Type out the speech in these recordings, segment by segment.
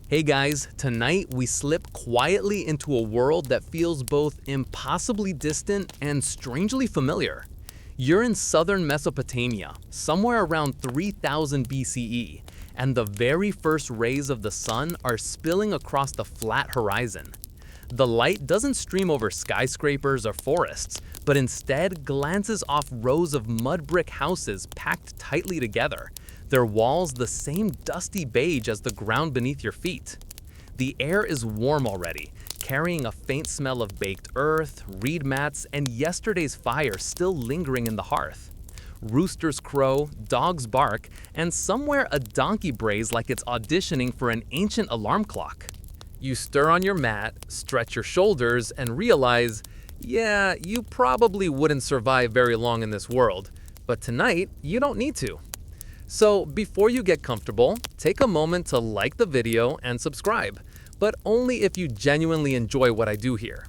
Hey guys, tonight we slip quietly into a world that feels both impossibly distant and strangely familiar. You're in southern Mesopotamia, somewhere around 3000 BCE, and the very first rays of the sun are spilling across the flat horizon. The light doesn't stream over skyscrapers or forests, but instead glances off rows of mud brick houses packed tightly together, their walls the same dusty beige as the ground beneath your feet. The air is warm already, carrying a faint smell of baked earth, reed mats, and yesterday's fire still lingering in the hearth. Roosters crow, dogs bark, and somewhere a donkey brays like it's auditioning for an ancient alarm clock. You stir on your mat, stretch your shoulders, and realize, yeah, you probably wouldn't survive very long in this world, but tonight you don't need to. So before you get comfortable, take a moment to like the video and subscribe, but only if you genuinely enjoy what I do here.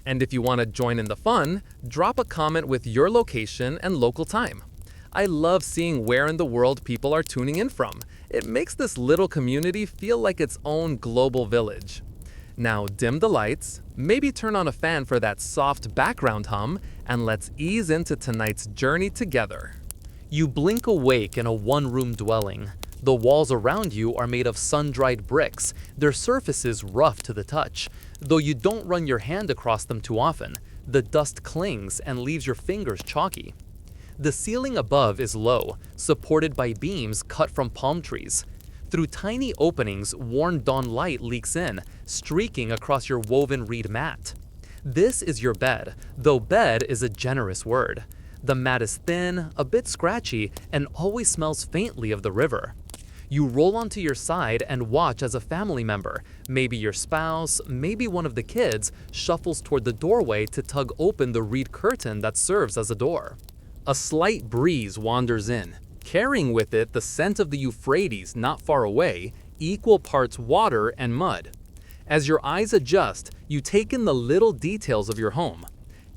And if you want to join in the fun, drop a comment with your location and local time. I love seeing where in the world people are tuning in from. It makes this little community feel like its own global village. Now dim the lights, maybe turn on a fan for that soft background hum, and let's ease into tonight's journey together. You blink awake in a one-room dwelling. The walls around you are made of sun-dried bricks, their surfaces rough to the touch. Though you don't run your hand across them too often, the dust clings and leaves your fingers chalky. The ceiling above is low, supported by beams cut from palm trees. Through tiny openings, warm dawn light leaks in, streaking across your woven reed mat. This is your bed, though bed is a generous word. The mat is thin, a bit scratchy, and always smells faintly of the river. You roll onto your side and watch as a family member, maybe your spouse, maybe one of the kids, shuffles toward the doorway to tug open the reed curtain that serves as a door. A slight breeze wanders in, carrying with it the scent of the Euphrates not far away, equal parts water and mud. As your eyes adjust, you take in the little details of your home.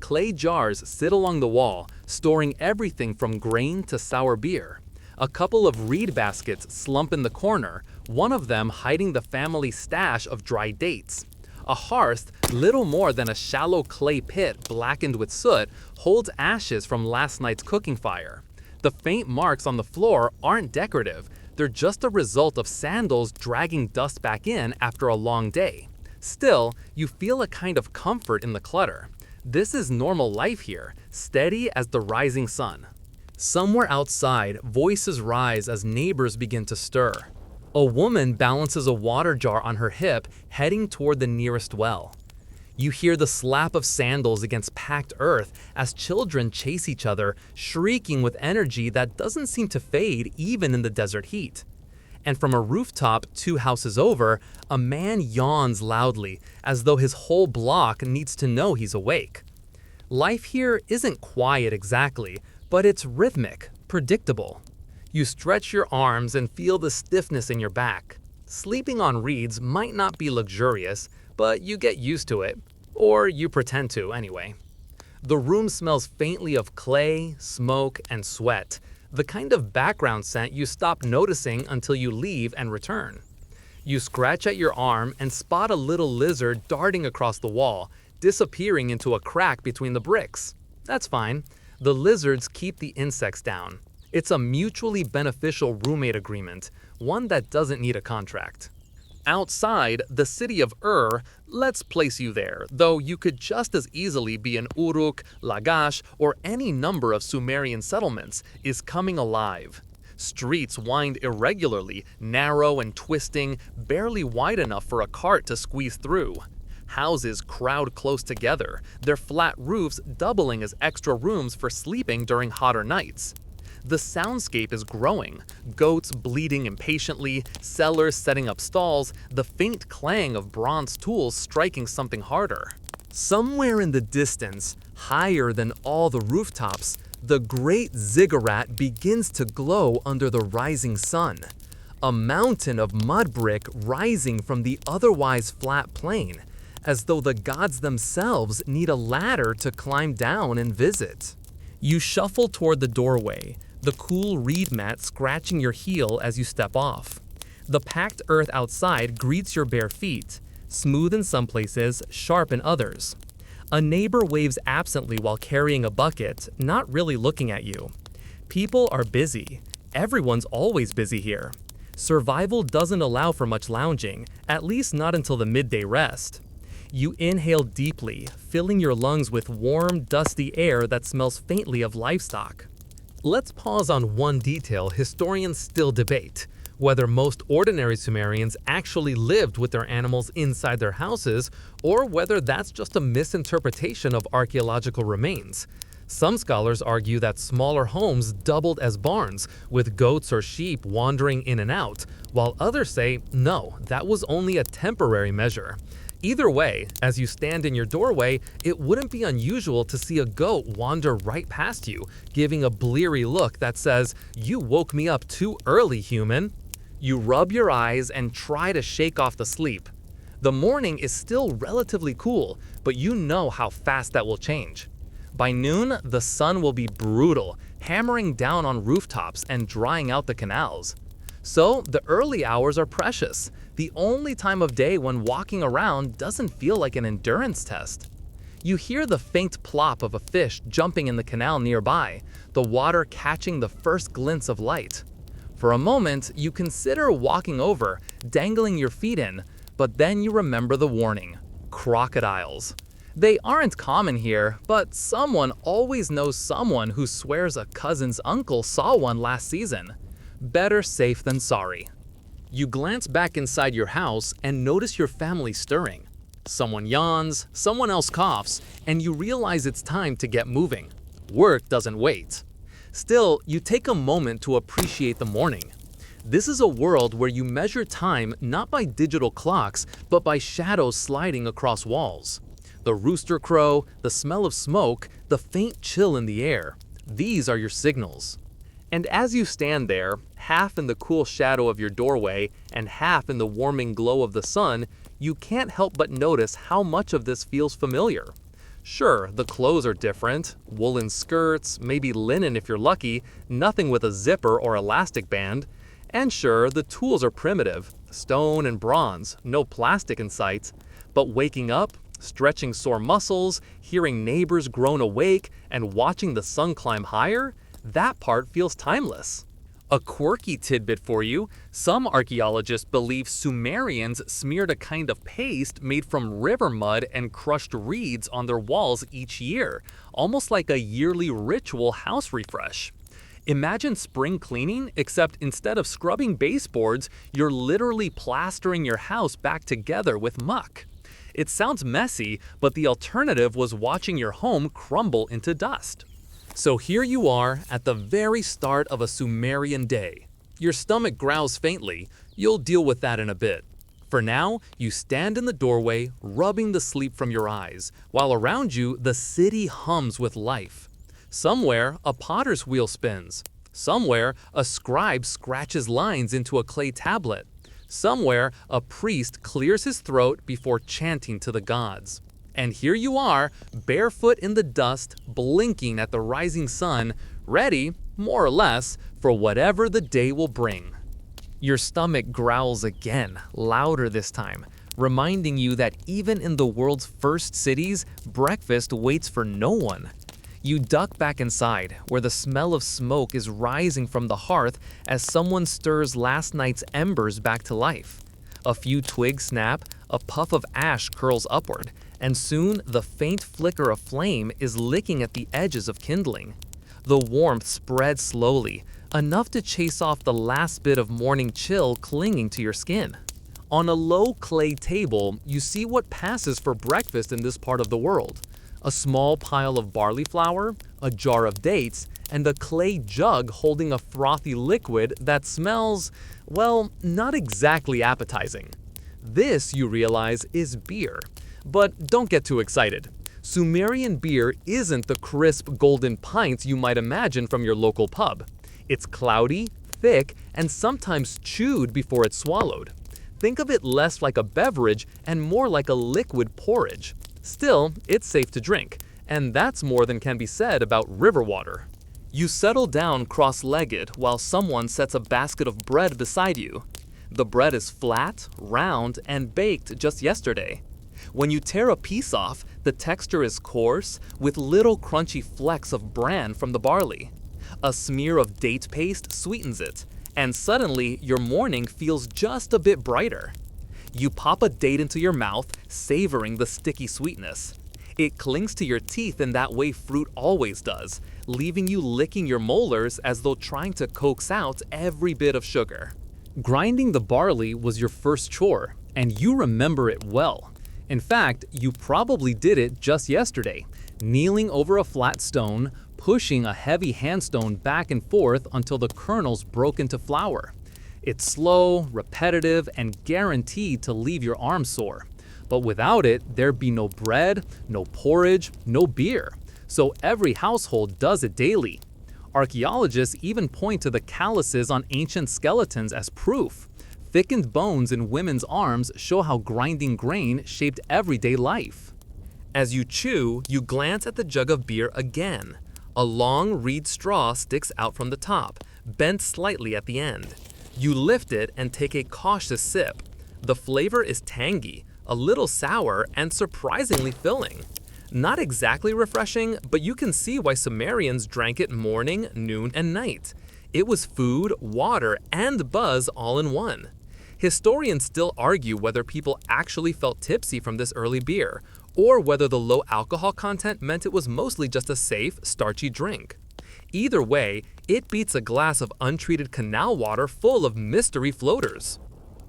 Clay jars sit along the wall, storing everything from grain to sour beer. A couple of reed baskets slump in the corner, one of them hiding the family stash of dried dates. A hearth, little more than a shallow clay pit blackened with soot, holds ashes from last night's cooking fire. The faint marks on the floor aren't decorative, they're just a result of sandals dragging dust back in after a long day. Still, you feel a kind of comfort in the clutter. This is normal life here, steady as the rising sun. Somewhere outside, voices rise as neighbors begin to stir. A woman balances a water jar on her hip, heading toward the nearest well. You hear the slap of sandals against packed earth as children chase each other, shrieking with energy that doesn't seem to fade even in the desert heat. And from a rooftop 2 houses over, a man yawns loudly, as though his whole block needs to know he's awake. Life here isn't quiet exactly, but it's rhythmic, predictable. You stretch your arms and feel the stiffness in your back. Sleeping on reeds might not be luxurious, but you get used to it. Or you pretend to, anyway. The room smells faintly of clay, smoke, and sweat, the kind of background scent you stop noticing until you leave and return. You scratch at your arm and spot a little lizard darting across the wall, disappearing into a crack between the bricks. That's fine. The lizards keep the insects down. It's a mutually beneficial roommate agreement, one that doesn't need a contract. Outside, the city of let's place you there, though you could just as easily be in Uruk, Lagash, or any number of Sumerian settlements, is coming alive. Streets wind irregularly, narrow and twisting, barely wide enough for a cart to squeeze through. Houses crowd close together, their flat roofs doubling as extra rooms for sleeping during hotter nights. The soundscape is growing, goats bleating impatiently, sellers setting up stalls, the faint clang of bronze tools striking something harder. Somewhere in the distance, higher than all the rooftops, the great ziggurat begins to glow under the rising sun. A mountain of mud brick rising from the otherwise flat plain, as though the gods themselves need a ladder to climb down and visit. You shuffle toward the doorway, the cool reed mat scratching your heel as you step off. The packed earth outside greets your bare feet, smooth in some places, sharp in others. A neighbor waves absently while carrying a bucket, not really looking at you. People are busy. Everyone's always busy here. Survival doesn't allow for much lounging, at least not until the midday rest. You inhale deeply, filling your lungs with warm, dusty air that smells faintly of livestock. Let's pause on one detail historians still debate: whether most ordinary Sumerians actually lived with their animals inside their houses, or whether that's just a misinterpretation of archaeological remains. Some scholars argue that smaller homes doubled as barns, with goats or sheep wandering in and out, while others say, no, that was only a temporary measure. Either way, as you stand in your doorway, it wouldn't be unusual to see a goat wander right past you, giving a bleary look that says, "You woke me up too early, human." You rub your eyes and try to shake off the sleep. The morning is still relatively cool, but you know how fast that will change. By noon, the sun will be brutal, hammering down on rooftops and drying out the canals. So, the early hours are precious, the only time of day when walking around doesn't feel like an endurance test. You hear the faint plop of a fish jumping in the canal nearby, the water catching the first glints of light. For a moment, you consider walking over, dangling your feet in, but then you remember the warning: crocodiles. They aren't common here, but someone always knows someone who swears a cousin's uncle saw one last season. Better safe than sorry. You glance back inside your house and notice your family stirring. Someone yawns, someone else coughs, and you realize it's time to get moving. Work doesn't wait. Still, you take a moment to appreciate the morning. This is a world where you measure time not by digital clocks, but by shadows sliding across walls. The rooster crow, the smell of smoke, the faint chill in the air. These are your signals. And as you stand there, half in the cool shadow of your doorway and half in the warming glow of the sun, you can't help but notice how much of this feels familiar. Sure, the clothes are different, woolen skirts, maybe linen if you're lucky, nothing with a zipper or elastic band. And sure, the tools are primitive, stone and bronze, no plastic in sight. But waking up, stretching sore muscles, hearing neighbors groan awake, and watching the sun climb higher, that part feels timeless. A quirky tidbit for you: some archaeologists believe Sumerians smeared a kind of paste made from river mud and crushed reeds on their walls each year, almost like a yearly ritual house refresh. Imagine spring cleaning, except instead of scrubbing baseboards, you're literally plastering your house back together with muck. It sounds messy, but the alternative was watching your home crumble into dust. So here you are at the very start of a Sumerian day. Your stomach growls faintly. You'll deal with that in a bit. For now, you stand in the doorway, rubbing the sleep from your eyes, while around you the city hums with life. Somewhere, a potter's wheel spins. Somewhere, a scribe scratches lines into a clay tablet. Somewhere, a priest clears his throat before chanting to the gods. And here you are, barefoot in the dust, blinking at the rising sun, ready, more or less, for whatever the day will bring. Your stomach growls again, louder this time, reminding you that even in the world's first cities, breakfast waits for no one. You duck back inside, where the smell of smoke is rising from the hearth as someone stirs last night's embers back to life. A few twigs snap, a puff of ash curls upward, and soon the faint flicker of flame is licking at the edges of kindling. The warmth spreads slowly, enough to chase off the last bit of morning chill clinging to your skin. On a low clay table, you see what passes for breakfast in this part of the world. A small pile of barley flour, a jar of dates, and a clay jug holding a frothy liquid that smells, well, not exactly appetizing. This, you realize, is beer. But don't get too excited. Sumerian beer isn't the crisp golden pints you might imagine from your local pub. It's cloudy, thick, and sometimes chewed before it's swallowed. Think of it less like a beverage and more like a liquid porridge. Still, it's safe to drink, and that's more than can be said about river water. You settle down cross-legged while someone sets a basket of bread beside you. The bread is flat, round, and baked just yesterday. When you tear a piece off, the texture is coarse, with little crunchy flecks of bran from the barley. A smear of date paste sweetens it, and suddenly your morning feels just a bit brighter. You pop a date into your mouth, savoring the sticky sweetness. It clings to your teeth in that way fruit always does, leaving you licking your molars as though trying to coax out every bit of sugar. Grinding the barley was your first chore, and you remember it well. In fact, you probably did it just yesterday, kneeling over a flat stone, pushing a heavy handstone back and forth until the kernels broke into flour. It's slow, repetitive, and guaranteed to leave your arms sore. But without it, there'd be no bread, no porridge, no beer. So every household does it daily. Archaeologists even point to the calluses on ancient skeletons as proof. Thickened bones in women's arms show how grinding grain shaped everyday life. As you chew, you glance at the jug of beer again. A long reed straw sticks out from the top, bent slightly at the end. You lift it and take a cautious sip. The flavor is tangy, a little sour, and surprisingly filling. Not exactly refreshing, but you can see why Sumerians drank it morning, noon, and night. It was food, water, and buzz all in one. Historians still argue whether people actually felt tipsy from this early beer, or whether the low alcohol content meant it was mostly just a safe, starchy drink. Either way, it beats a glass of untreated canal water full of mystery floaters.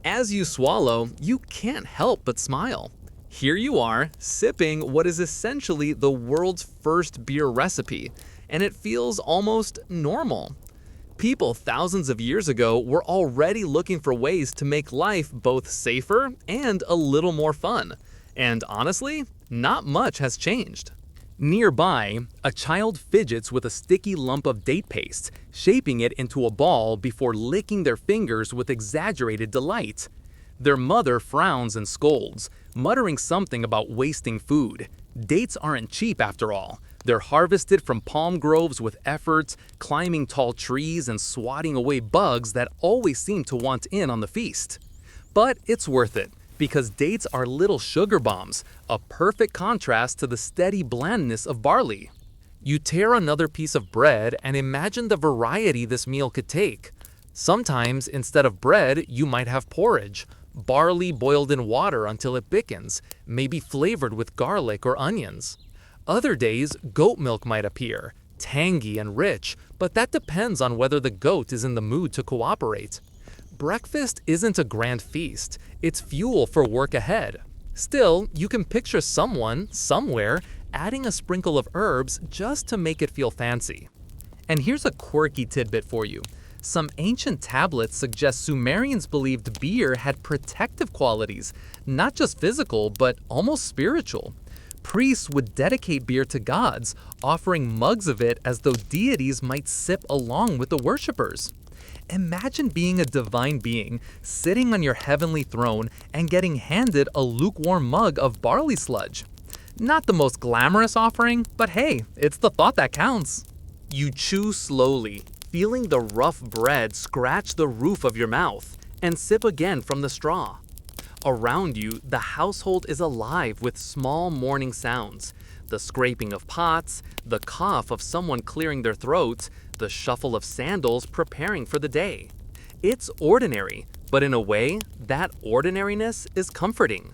As you swallow, you can't help but smile. Here you are, sipping what is essentially the world's first beer recipe, and it feels almost normal. People thousands of years ago were already looking for ways to make life both safer and a little more fun. And honestly, not much has changed. Nearby, a child fidgets with a sticky lump of date paste, shaping it into a ball before licking their fingers with exaggerated delight. Their mother frowns and scolds, muttering something about wasting food. Dates aren't cheap after all. They're harvested from palm groves with effort, climbing tall trees and swatting away bugs that always seem to want in on the feast. But it's worth it, because dates are little sugar bombs, a perfect contrast to the steady blandness of barley. You tear another piece of bread and imagine the variety this meal could take. Sometimes, instead of bread, you might have porridge, barley boiled in water until it thickens, maybe flavored with garlic or onions. Other days, goat milk might appear, tangy and rich, but that depends on whether the goat is in the mood to cooperate. Breakfast isn't a grand feast, it's fuel for work ahead. Still, you can picture someone, somewhere, adding a sprinkle of herbs just to make it feel fancy. And here's a quirky tidbit for you. Some ancient tablets suggest Sumerians believed beer had protective qualities, not just physical, but almost spiritual. Priests would dedicate beer to gods, offering mugs of it as though deities might sip along with the worshippers. Imagine being a divine being, sitting on your heavenly throne and getting handed a lukewarm mug of barley sludge. Not the most glamorous offering, but hey, it's the thought that counts. You chew slowly, feeling the rough bread scratch the roof of your mouth, and sip again from the straw. Around you, the household is alive with small morning sounds. The scraping of pots, the cough of someone clearing their throat, the shuffle of sandals preparing for the day. It's ordinary, but in a way, that ordinariness is comforting.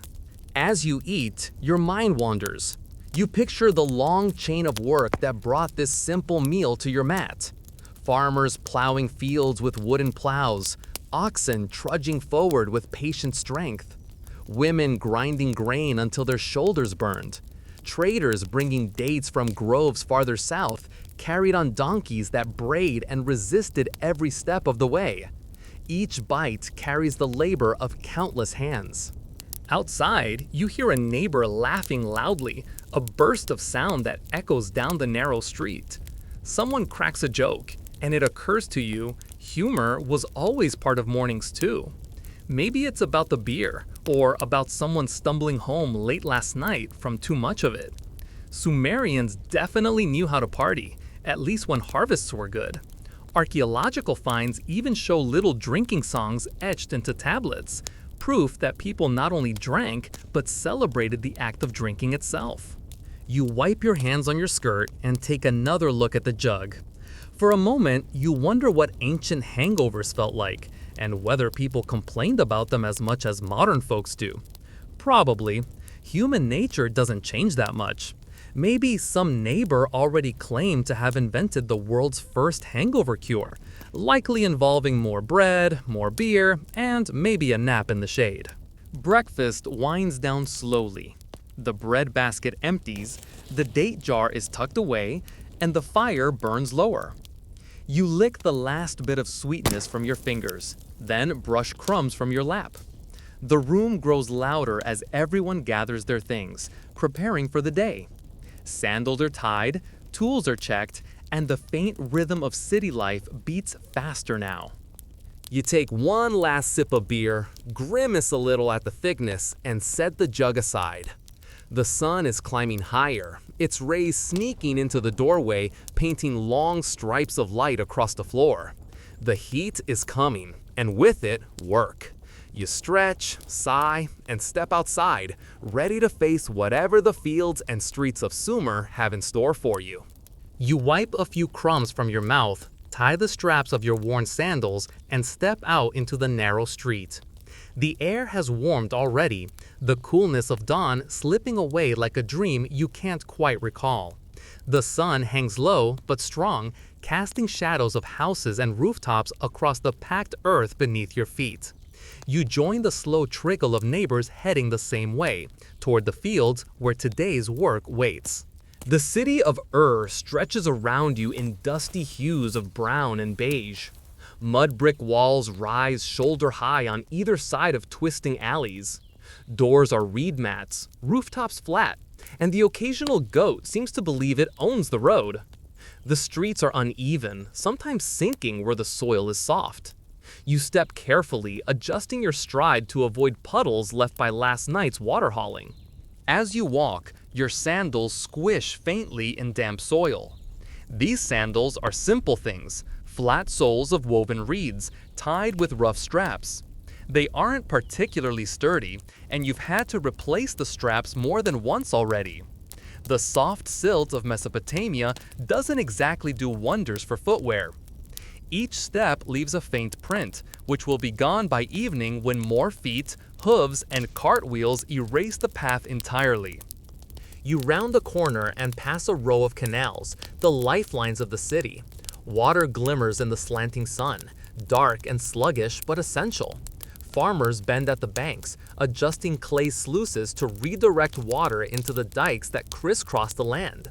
As you eat, your mind wanders. You picture the long chain of work that brought this simple meal to your mat. Farmers plowing fields with wooden plows, oxen trudging forward with patient strength, women grinding grain until their shoulders burned, traders bringing dates from groves farther south, carried on donkeys that brayed and resisted every step of the way. Each bite carries the labor of countless hands. Outside, you hear a neighbor laughing loudly, a burst of sound that echoes down the narrow street. Someone cracks a joke, and it occurs to you, humor was always part of mornings too. Maybe it's about the beer, or about someone stumbling home late last night from too much of it. Sumerians definitely knew how to party, at least when harvests were good. Archaeological finds even show little drinking songs etched into tablets, proof that people not only drank, but celebrated the act of drinking itself. You wipe your hands on your skirt and take another look at the jug. For a moment, you wonder what ancient hangovers felt like, and whether people complained about them as much as modern folks do. Probably. Human nature doesn't change that much. Maybe some neighbor already claimed to have invented the world's first hangover cure, likely involving more bread, more beer, and maybe a nap in the shade. Breakfast winds down slowly. The bread basket empties, the date jar is tucked away, and the fire burns lower. You lick the last bit of sweetness from your fingers, then brush crumbs from your lap. The room grows louder as everyone gathers their things, preparing for the day. Sandals are tied, tools are checked, and the faint rhythm of city life beats faster now. You take one last sip of beer, grimace a little at the thickness, and set the jug aside. The sun is climbing higher, its rays sneaking into the doorway, painting long stripes of light across the floor. The heat is coming, and with it, work. You stretch, sigh, and step outside, ready to face whatever the fields and streets of Sumer have in store for you. You wipe a few crumbs from your mouth, tie the straps of your worn sandals, and step out into the narrow street. The air has warmed already, the coolness of dawn slipping away like a dream you can't quite recall. The sun hangs low but strong, casting shadows of houses and rooftops across the packed earth beneath your feet. You join the slow trickle of neighbors heading the same way, toward the fields where today's work waits. The city of stretches around you in dusty hues of brown and beige. Mud brick walls rise shoulder high on either side of twisting alleys. Doors are reed mats, rooftops flat, and the occasional goat seems to believe it owns the road. The streets are uneven, sometimes sinking where the soil is soft. You step carefully, adjusting your stride to avoid puddles left by last night's water hauling. As you walk, your sandals squish faintly in damp soil. These sandals are simple things, flat soles of woven reeds, tied with rough straps. They aren't particularly sturdy, and you've had to replace the straps more than once already. The soft silt of Mesopotamia doesn't exactly do wonders for footwear. Each step leaves a faint print, which will be gone by evening when more feet, hooves, and cartwheels erase the path entirely. You round a corner and pass a row of canals, the lifelines of the city. Water glimmers in the slanting sun, dark and sluggish but essential. Farmers bend at the banks, adjusting clay sluices to redirect water into the dikes that crisscross the land.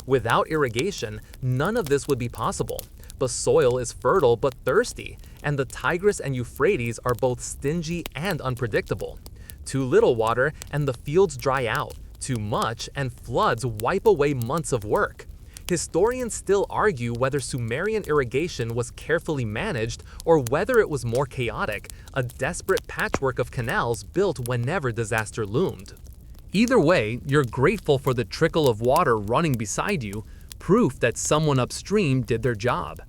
Without irrigation, none of this would be possible. The soil is fertile but thirsty, and the Tigris and Euphrates are both stingy and unpredictable. Too little water and the fields dry out. Too much and floods wipe away months of work. Historians still argue whether Sumerian irrigation was carefully managed or whether it was more chaotic, a desperate patchwork of canals built whenever disaster loomed. Either way, you're grateful for the trickle of water running beside you, proof that someone upstream did their job.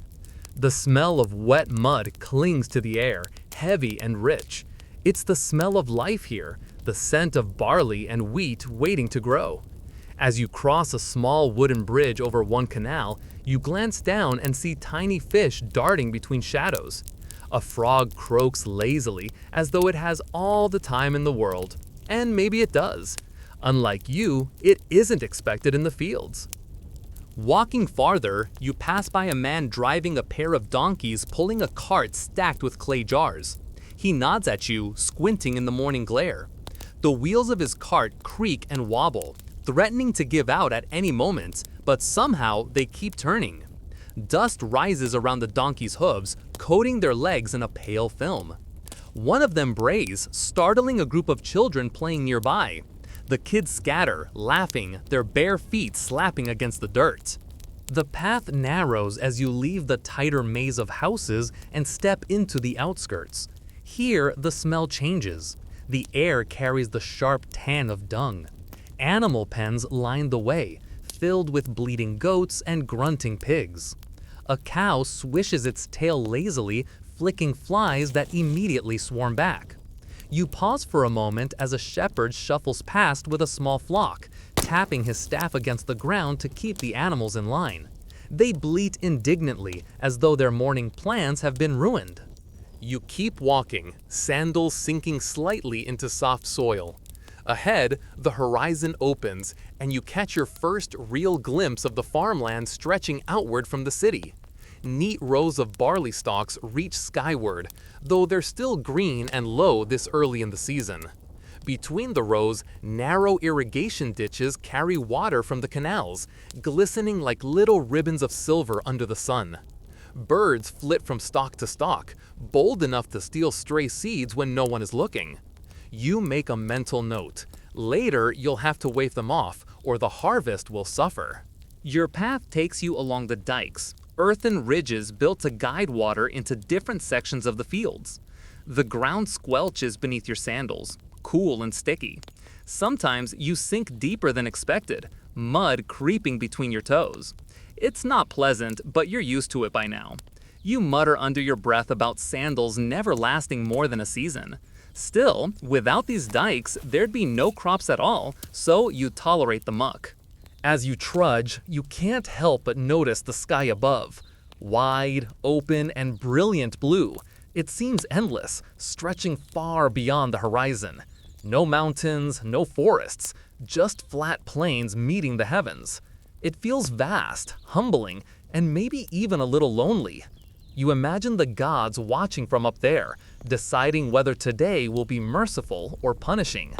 The smell of wet mud clings to the air, heavy and rich. It's the smell of life here, the scent of barley and wheat waiting to grow. As you cross a small wooden bridge over one canal, you glance down and see tiny fish darting between shadows. A frog croaks lazily as though it has all the time in the world. And maybe it does. Unlike you, it isn't expected in the fields. Walking farther, you pass by a man driving a pair of donkeys pulling a cart stacked with clay jars. He nods at you, squinting in the morning glare. The wheels of his cart creak and wobble, threatening to give out at any moment, but somehow they keep turning. Dust rises around the donkey's hooves, coating their legs in a pale film. One of them brays, startling a group of children playing nearby. The kids scatter, laughing, their bare feet slapping against the dirt. The path narrows as you leave the tighter maze of houses and step into the outskirts. Here, the smell changes. The air carries the sharp tan of dung. Animal pens line the way, filled with bleating goats and grunting pigs. A cow swishes its tail lazily, flicking flies that immediately swarm back. You pause for a moment as a shepherd shuffles past with a small flock, tapping his staff against the ground to keep the animals in line. They bleat indignantly, as though their morning plans have been ruined. You keep walking, sandals sinking slightly into soft soil. Ahead, the horizon opens, and you catch your first real glimpse of the farmland stretching outward from the city. Neat rows of barley stalks reach skyward, though they're still green and low this early in the season. Between the rows, narrow irrigation ditches carry water from the canals, glistening like little ribbons of silver under the sun. Birds flit from stalk to stalk, bold enough to steal stray seeds when no one is looking. You make a mental note. Later, you'll have to wave them off, or the harvest will suffer. Your path takes you along the dikes, earthen ridges built to guide water into different sections of the fields. The ground squelches beneath your sandals, cool and sticky. Sometimes you sink deeper than expected, mud creeping between your toes. It's not pleasant, but you're used to it by now. You mutter under your breath about sandals never lasting more than a season. Still, without these dikes, there'd be no crops at all, so you tolerate the muck. As you trudge, you can't help but notice the sky above. Wide, open, and brilliant blue. It seems endless, stretching far beyond the horizon. No mountains, no forests, just flat plains meeting the heavens. It feels vast, humbling, and maybe even a little lonely. You imagine the gods watching from up there, deciding whether today will be merciful or punishing.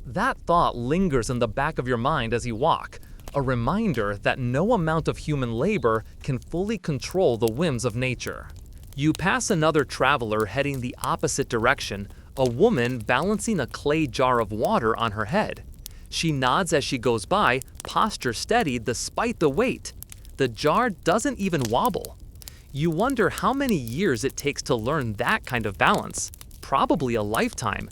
That thought lingers in the back of your mind as you walk, a reminder that no amount of human labor can fully control the whims of nature. You pass another traveler heading the opposite direction, a woman balancing a clay jar of water on her head. She nods as she goes by, posture steady despite the weight. The jar doesn't even wobble. You wonder how many years it takes to learn that kind of balance. Probably a lifetime.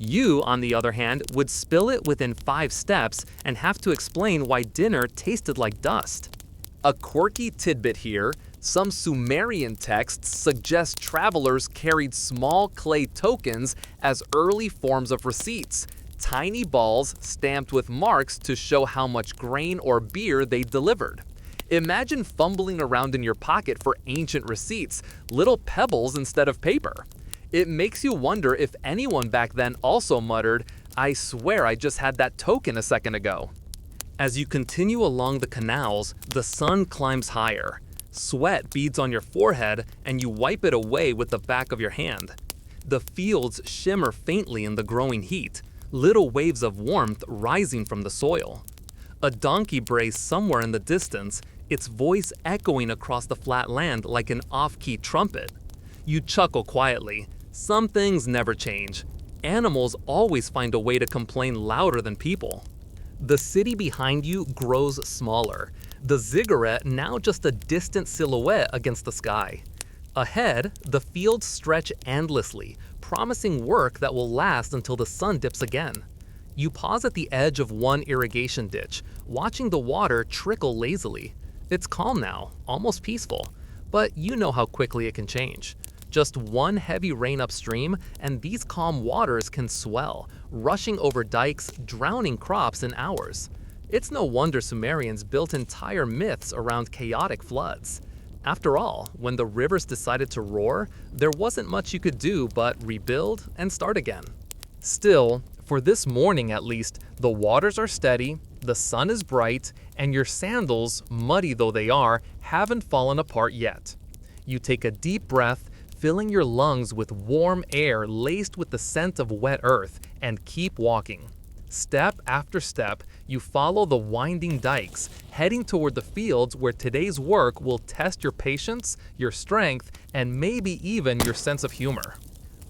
You, on the other hand, would spill it within 5 steps and have to explain why dinner tasted like dust. A quirky tidbit here, some Sumerian texts suggest travelers carried small clay tokens as early forms of receipts, tiny balls stamped with marks to show how much grain or beer they delivered. Imagine fumbling around in your pocket for ancient receipts, little pebbles instead of paper. It makes you wonder if anyone back then also muttered, "I swear I just had that token a second ago." As you continue along the canals, the sun climbs higher. Sweat beads on your forehead, and you wipe it away with the back of your hand. The fields shimmer faintly in the growing heat, little waves of warmth rising from the soil. A donkey brays somewhere in the distance, its voice echoing across the flat land like an off-key trumpet. You chuckle quietly. Some things never change. Animals always find a way to complain louder than people. The city behind you grows smaller, the ziggurat now just a distant silhouette against the sky. Ahead, the fields stretch endlessly, promising work that will last until the sun dips again. You pause at the edge of one irrigation ditch, watching the water trickle lazily. It's calm now, almost peaceful, but you know how quickly it can change. Just one heavy rain upstream, and these calm waters can swell, rushing over dikes, drowning crops in hours. It's no wonder Sumerians built entire myths around chaotic floods. After all, when the rivers decided to roar, there wasn't much you could do but rebuild and start again. Still, for this morning at least, the waters are steady, the sun is bright, and your sandals, muddy though they are, haven't fallen apart yet. You take a deep breath, filling your lungs with warm air laced with the scent of wet earth, and keep walking. Step after step, you follow the winding dikes, heading toward the fields where today's work will test your patience, your strength, and maybe even your sense of humor.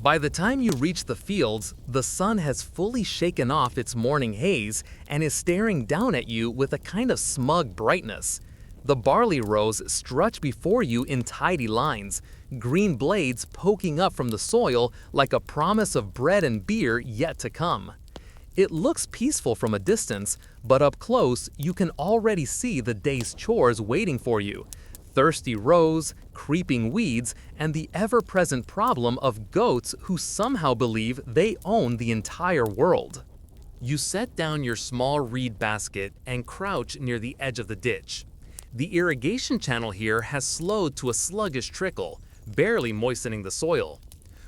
By the time you reach the fields, the sun has fully shaken off its morning haze and is staring down at you with a kind of smug brightness. The barley rows stretch before you in tidy lines, green blades poking up from the soil like a promise of bread and beer yet to come. It looks peaceful from a distance, but up close you can already see the day's chores waiting for you. thirsty rows, creeping weeds, and the ever-present problem of goats who somehow believe they own the entire world. You set down your small reed basket and crouch near the edge of the ditch. The irrigation channel here has slowed to a sluggish trickle, barely moistening the soil.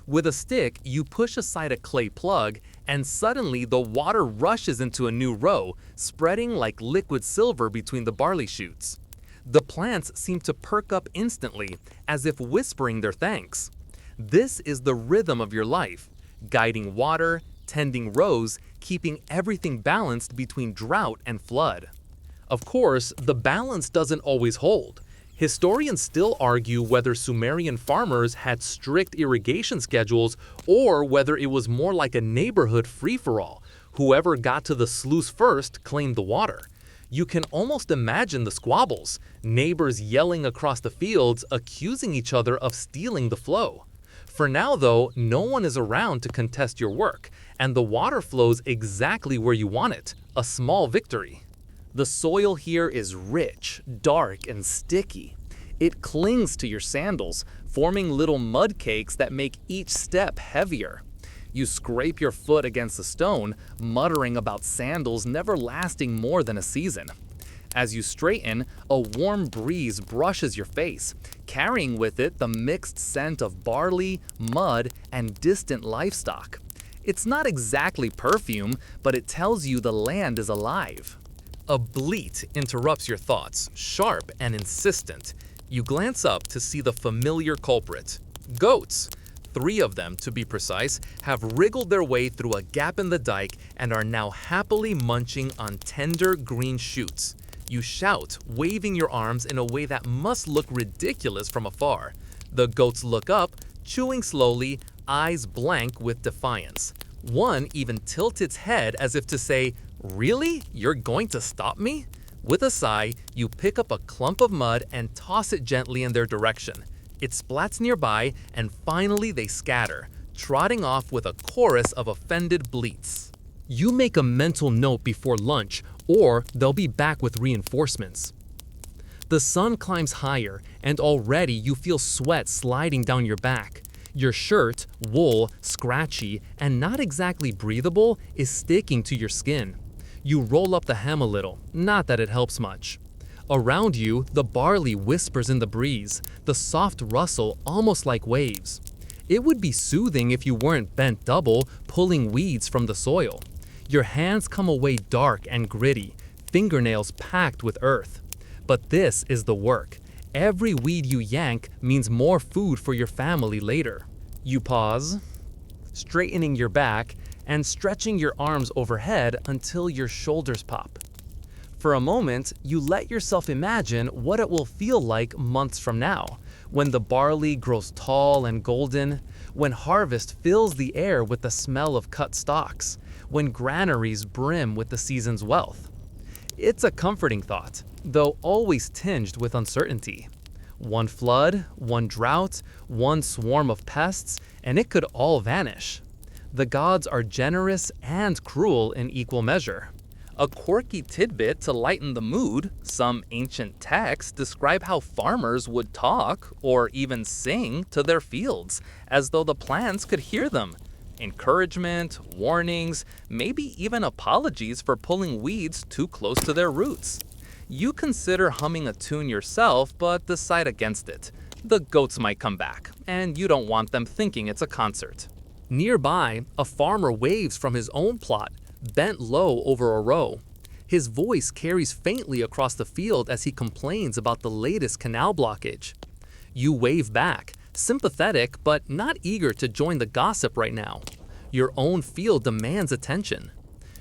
With a stick, you push aside a clay plug, and suddenly the water rushes into a new row, spreading like liquid silver between the barley shoots. The plants seem to perk up instantly, as if whispering their thanks. This is the rhythm of your life, guiding water, tending rows, keeping everything balanced between drought and flood. Of course, the balance doesn't always hold. Historians still argue whether Sumerian farmers had strict irrigation schedules or whether it was more like a neighborhood free-for-all. Whoever got to the sluice first claimed the water. You can almost imagine the squabbles, neighbors yelling across the fields, accusing each other of stealing the flow. For now, though, no one is around to contest your work, and the water flows exactly where you want it, a small victory. The soil here is rich, dark, and sticky. It clings to your sandals, forming little mud cakes that make each step heavier. You scrape your foot against the stone, muttering about sandals never lasting more than a season. As you straighten, a warm breeze brushes your face, carrying with it the mixed scent of barley, mud, and distant livestock. It's not exactly perfume, but it tells you the land is alive. A bleat interrupts your thoughts, sharp and insistent. You glance up to see the familiar culprit. Goats. 3 of them, to be precise, have wriggled their way through a gap in the dike and are now happily munching on tender green shoots. You shout, waving your arms in a way that must look ridiculous from afar. The goats look up, chewing slowly, eyes blank with defiance. One even tilts its head as if to say, "Really? You're going to stop me?" With a sigh, you pick up a clump of mud and toss it gently in their direction. It splats nearby, and finally they scatter, trotting off with a chorus of offended bleats. You make a mental note before lunch, or they'll be back with reinforcements. The sun climbs higher, and already you feel sweat sliding down your back. Your shirt, wool, scratchy, and not exactly breathable, is sticking to your skin. You roll up the hem a little, not that it helps much. Around you, the barley whispers in the breeze, the soft rustle almost like waves. It would be soothing if you weren't bent double, pulling weeds from the soil. Your hands come away dark and gritty, fingernails packed with earth. But this is the work. Every weed you yank means more food for your family later. You pause, straightening your back, and stretching your arms overhead until your shoulders pop. For a moment, you let yourself imagine what it will feel like months from now, when the barley grows tall and golden, when harvest fills the air with the smell of cut stalks, when granaries brim with the season's wealth. It's a comforting thought, though always tinged with uncertainty. One flood, one drought, one swarm of pests, and it could all vanish. The gods are generous and cruel in equal measure. A quirky tidbit to lighten the mood, some ancient texts describe how farmers would talk, or even sing, to their fields, as though the plants could hear them. Encouragement, warnings, maybe even apologies for pulling weeds too close to their roots. You consider humming a tune yourself, but decide against it. The goats might come back, and you don't want them thinking it's a concert. Nearby, a farmer waves from his own plot, bent low over a row. His voice carries faintly across the field as he complains about the latest canal blockage. You wave back, sympathetic but not eager to join the gossip right now. Your own field demands attention.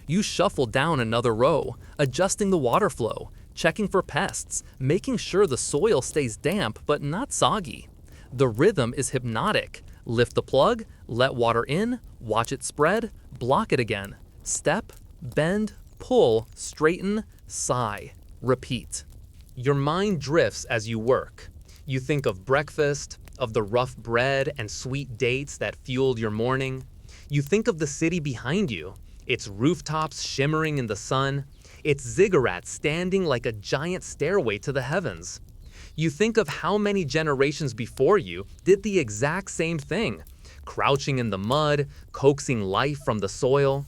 You shuffle down another row, adjusting the water flow, checking for pests, making sure the soil stays damp but not soggy. The rhythm is hypnotic. Lift the plug, let water in, watch it spread, block it again. Step, bend, pull, straighten, sigh, repeat. Your mind drifts as you work. You think of breakfast, of the rough bread and sweet dates that fueled your morning. You think of the city behind you, its rooftops shimmering in the sun, its ziggurats standing like a giant stairway to the heavens. You think of how many generations before you did the exact same thing, crouching in the mud, coaxing life from the soil.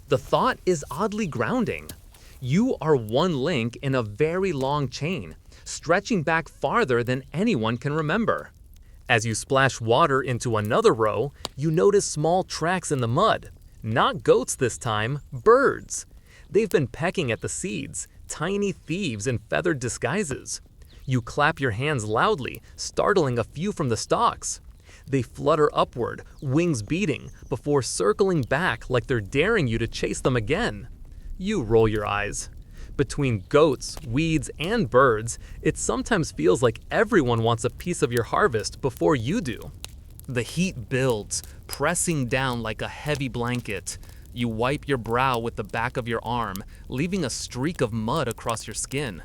The thought is oddly grounding. You are one link in a very long chain, stretching back farther than anyone can remember. As you splash water into another row, you notice small tracks in the mud. Not goats this time, birds. They've been pecking at the seeds, tiny thieves in feathered disguises. You clap your hands loudly, startling a few from the stalks. They flutter upward, wings beating, before circling back like they're daring you to chase them again. You roll your eyes. Between goats, weeds, and birds, it sometimes feels like everyone wants a piece of your harvest before you do. The heat builds, pressing down like a heavy blanket. You wipe your brow with the back of your arm, leaving a streak of mud across your skin.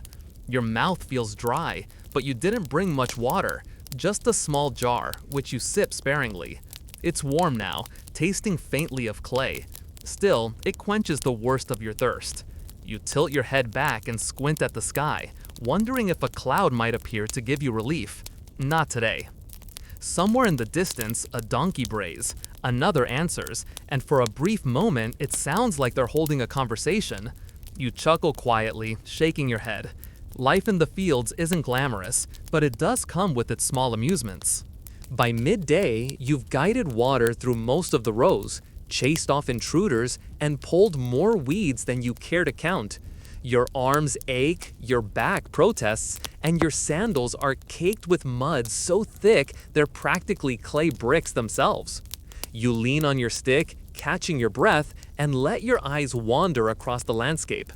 Your mouth feels dry, but you didn't bring much water, just a small jar, which you sip sparingly. It's warm now, tasting faintly of clay. Still, it quenches the worst of your thirst. You tilt your head back and squint at the sky, wondering if a cloud might appear to give you relief. Not today. Somewhere in the distance, a donkey brays. Another answers, and for a brief moment, it sounds like they're holding a conversation. You chuckle quietly, shaking your head. Life in the fields isn't glamorous, but it does come with its small amusements. By midday, you've guided water through most of the rows, chased off intruders, and pulled more weeds than you care to count. Your arms ache, your back protests, and your sandals are caked with mud so thick they're practically clay bricks themselves. You lean on your stick, catching your breath, and let your eyes wander across the landscape.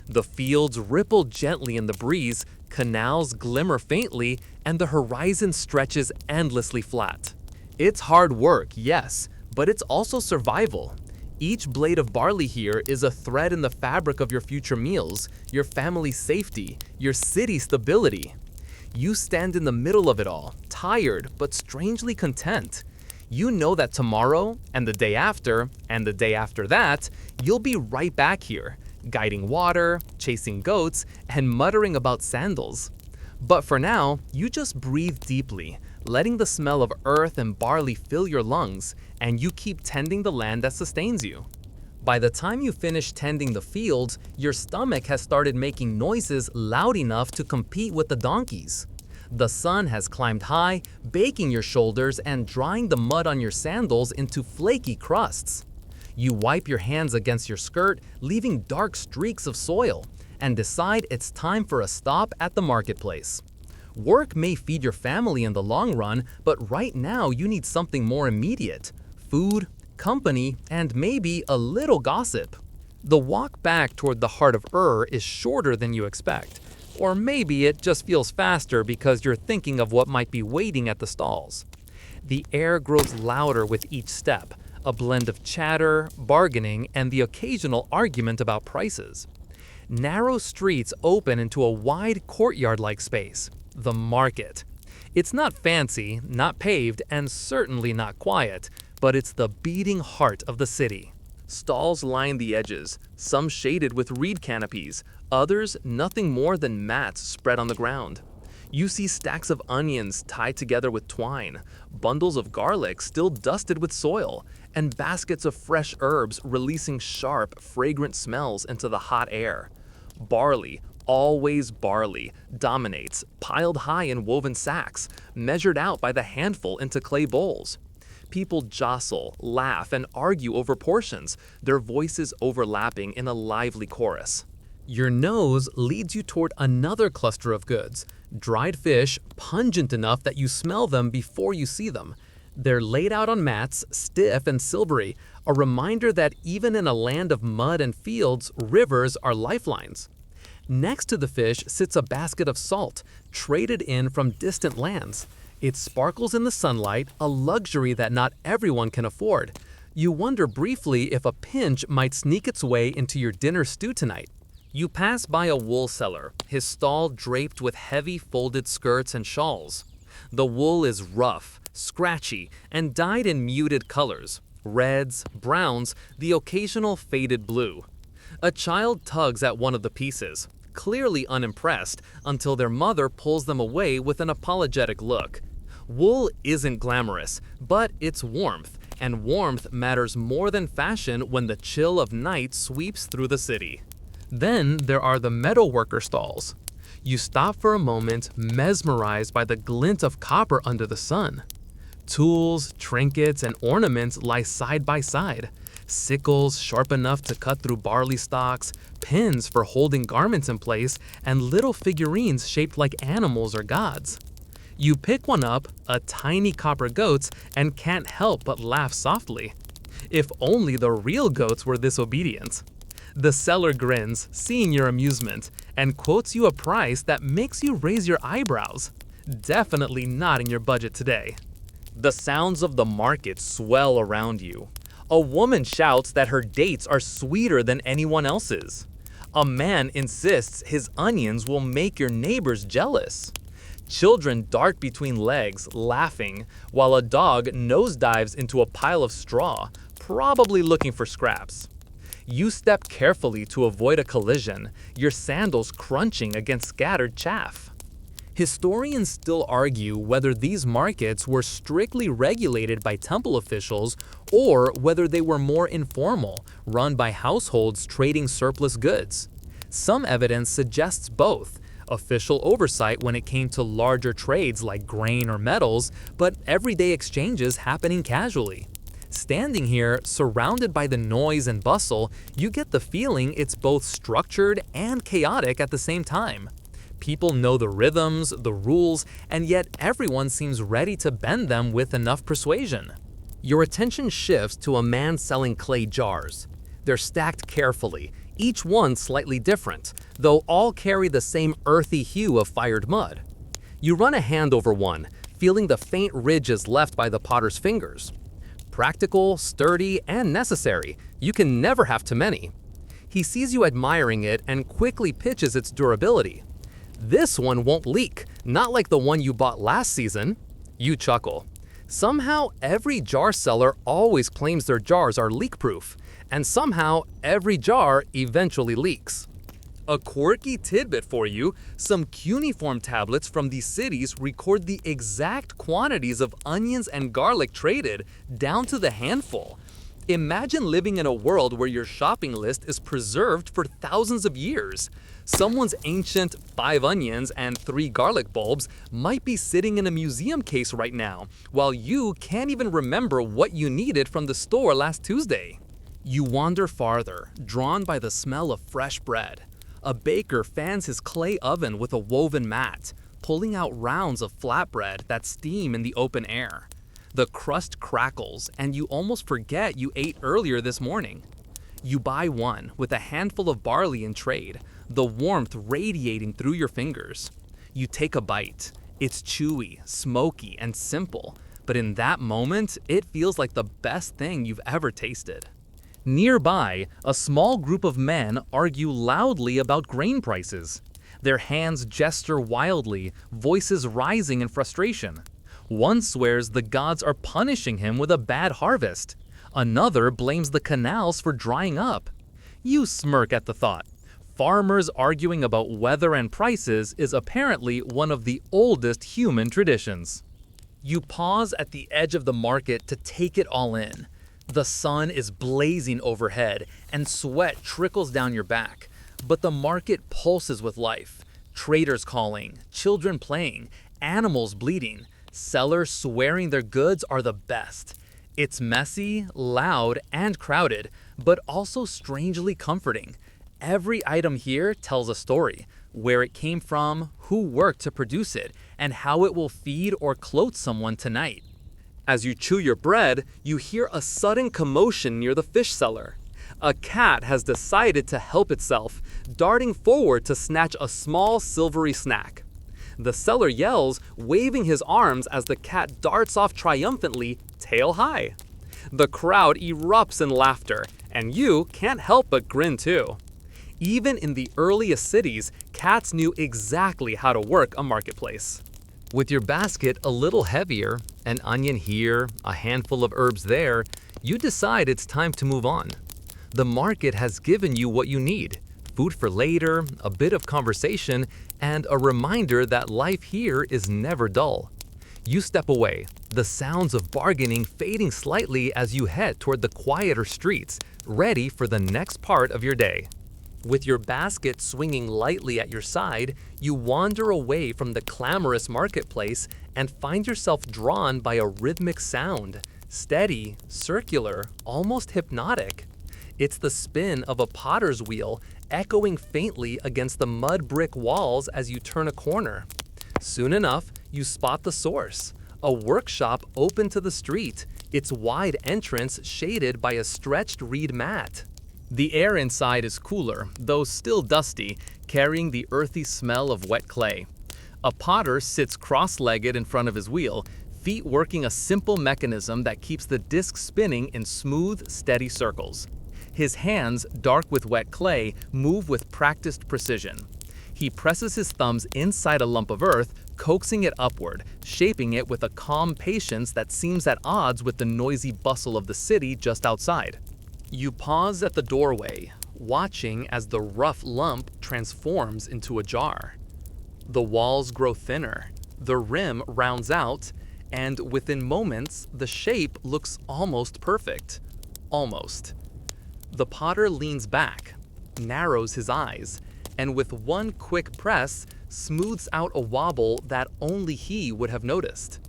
The fields ripple gently in the breeze, canals glimmer faintly, and the horizon stretches endlessly flat. It's hard work, yes, but it's also survival. Each blade of barley here is a thread in the fabric of your future meals, your family's safety, your city's stability. You stand in the middle of it all, tired but strangely content. You know that tomorrow, and the day after, and the day after that, you'll be right back here, guiding water, chasing goats, and muttering about sandals. But for now, you just breathe deeply, letting the smell of earth and barley fill your lungs, and you keep tending the land that sustains you. By the time you finish tending the fields, your stomach has started making noises loud enough to compete with the donkeys. The sun has climbed high, baking your shoulders and drying the mud on your sandals into flaky crusts. You wipe your hands against your skirt, leaving dark streaks of soil, and decide it's time for a stop at the marketplace. Work may feed your family in the long run, but right now you need something more immediate: food, company, and maybe a little gossip. The walk back toward the heart of Ur is shorter than you expect, or maybe it just feels faster because you're thinking of what might be waiting at the stalls. The air grows louder with each step, a blend of chatter, bargaining, and the occasional argument about prices. Narrow streets open into a wide courtyard-like space, the market. It's not fancy, not paved, and certainly not quiet, but it's the beating heart of the city. Stalls line the edges, some shaded with reed canopies, others nothing more than mats spread on the ground. You see stacks of onions tied together with twine, bundles of garlic still dusted with soil, and baskets of fresh herbs releasing sharp, fragrant smells into the hot air. Barley, always barley, dominates, piled high in woven sacks, measured out by the handful into clay bowls. People jostle, laugh, and argue over portions, their voices overlapping in a lively chorus. Your nose leads you toward another cluster of goods, dried fish, pungent enough that you smell them before you see them. They're laid out on mats, stiff and silvery, a reminder that even in a land of mud and fields, rivers are lifelines. Next to the fish sits a basket of salt, traded in from distant lands. It sparkles in the sunlight, a luxury that not everyone can afford. You wonder briefly if a pinch might sneak its way into your dinner stew tonight. You pass by a wool seller, his stall draped with heavy folded skirts and shawls. The wool is rough, scratchy, and dyed in muted colors: reds, browns, the occasional faded blue. A child tugs at one of the pieces, clearly unimpressed until their mother pulls them away with an apologetic look. Wool isn't glamorous, but it's warmth, and warmth matters more than fashion when the chill of night sweeps through the city. Then there are the metalworker stalls. You stop for a moment, mesmerized by the glint of copper under the sun. Tools, trinkets, and ornaments lie side by side. Sickles sharp enough to cut through barley stalks, pins for holding garments in place, and little figurines shaped like animals or gods. You pick one up, a tiny copper goat, and can't help but laugh softly. If only the real goats were this obedient. The seller grins, seeing your amusement, and quotes you a price that makes you raise your eyebrows. Definitely not in your budget today. The sounds of the market swell around you. A woman shouts that her dates are sweeter than anyone else's. A man insists his onions will make your neighbors jealous. Children dart between legs, laughing, while a dog nosedives into a pile of straw, probably looking for scraps. You step carefully to avoid a collision, your sandals crunching against scattered chaff. Historians still argue whether these markets were strictly regulated by temple officials or whether they were more informal, run by households trading surplus goods. Some evidence suggests both. Official oversight when it came to larger trades like grain or metals, but everyday exchanges happening casually. Standing here, surrounded by the noise and bustle, you get the feeling it's both structured and chaotic at the same time. People know the rhythms, the rules, and yet everyone seems ready to bend them with enough persuasion. Your attention shifts to a man selling clay jars. They're stacked carefully, each one slightly different, though all carry the same earthy hue of fired mud. You run a hand over one, feeling the faint ridges left by the potter's fingers. Practical, sturdy, and necessary, you can never have too many. He sees you admiring it and quickly pitches its durability. This one won't leak, not like the one you bought last season. You chuckle. Somehow, every jar seller always claims their jars are leak-proof, and somehow, every jar eventually leaks. A quirky tidbit for you, some cuneiform tablets from these cities record the exact quantities of onions and garlic traded, down to the handful. Imagine living in a world where your shopping list is preserved for thousands of years. Someone's ancient 5 onions and 3 garlic bulbs might be sitting in a museum case right now, while you can't even remember what you needed from the store last Tuesday. You wander farther, drawn by the smell of fresh bread. A baker fans his clay oven with a woven mat, pulling out rounds of flatbread that steam in the open air. The crust crackles, and you almost forget you ate earlier this morning. You buy one with a handful of barley in trade, the warmth radiating through your fingers. You take a bite. It's chewy, smoky, and simple, but in that moment, it feels like the best thing you've ever tasted. Nearby, a small group of men argue loudly about grain prices. Their hands gesture wildly, voices rising in frustration. One swears the gods are punishing him with a bad harvest. Another blames the canals for drying up. You smirk at the thought. Farmers arguing about weather and prices is apparently one of the oldest human traditions. You pause at the edge of the market to take it all in. The sun is blazing overhead, and sweat trickles down your back. But the market pulses with life. Traders calling, children playing, animals bleating, sellers swearing their goods are the best. It's messy, loud, and crowded, but also strangely comforting. Every item here tells a story, where it came from, who worked to produce it, and how it will feed or clothe someone tonight. As you chew your bread, you hear a sudden commotion near the fish seller. A cat has decided to help itself, darting forward to snatch a small silvery snack. The seller yells, waving his arms as the cat darts off triumphantly, tail high. The crowd erupts in laughter, and you can't help but grin too. Even in the earliest cities, cats knew exactly how to work a marketplace. With your basket a little heavier, an onion here, a handful of herbs there, you decide it's time to move on. The market has given you what you need: food for later, a bit of conversation, and a reminder that life here is never dull. You step away, the sounds of bargaining fading slightly as you head toward the quieter streets, ready for the next part of your day. With your basket swinging lightly at your side, you wander away from the clamorous marketplace and find yourself drawn by a rhythmic sound, steady, circular, almost hypnotic. It's the spin of a potter's wheel echoing faintly against the mud brick walls as you turn a corner. Soon enough, you spot the source, a workshop open to the street, its wide entrance shaded by a stretched reed mat. The air inside is cooler, though still dusty, carrying the earthy smell of wet clay. A potter sits cross-legged in front of his wheel, feet working a simple mechanism that keeps the disc spinning in smooth, steady circles. His hands, dark with wet clay, move with practiced precision. He presses his thumbs inside a lump of earth, coaxing it upward, shaping it with a calm patience that seems at odds with the noisy bustle of the city just outside. You pause at the doorway, watching as the rough lump transforms into a jar. The walls grow thinner, the rim rounds out, and within moments, the shape looks almost perfect. Almost. The potter leans back, narrows his eyes, and with one quick press, smooths out a wobble that only he would have noticed.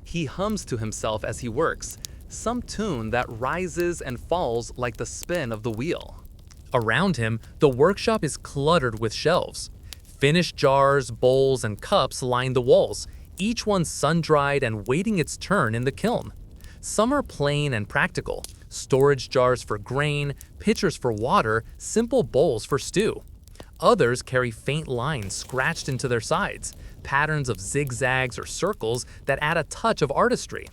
He hums to himself as he works, some tune that rises and falls like the spin of the wheel. Around him, the workshop is cluttered with shelves. Finished jars, bowls, and cups line the walls, each one sun-dried and waiting its turn in the kiln. Some are plain and practical, storage jars for grain, pitchers for water, simple bowls for stew. Others carry faint lines scratched into their sides, patterns of zigzags or circles that add a touch of artistry.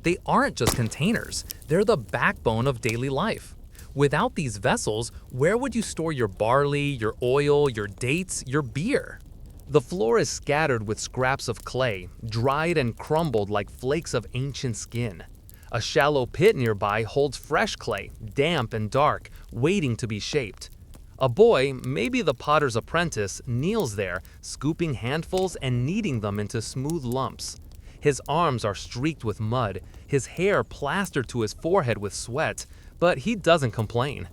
They aren't just containers, they're the backbone of daily life. Without these vessels, where would you store your barley, your oil, your dates, your beer? The floor is scattered with scraps of clay, dried and crumbled like flakes of ancient skin. A shallow pit nearby holds fresh clay, damp and dark, waiting to be shaped. A boy, maybe the potter's apprentice, kneels there, scooping handfuls and kneading them into smooth lumps. His arms are streaked with mud, his hair plastered to his forehead with sweat, but he doesn't complain.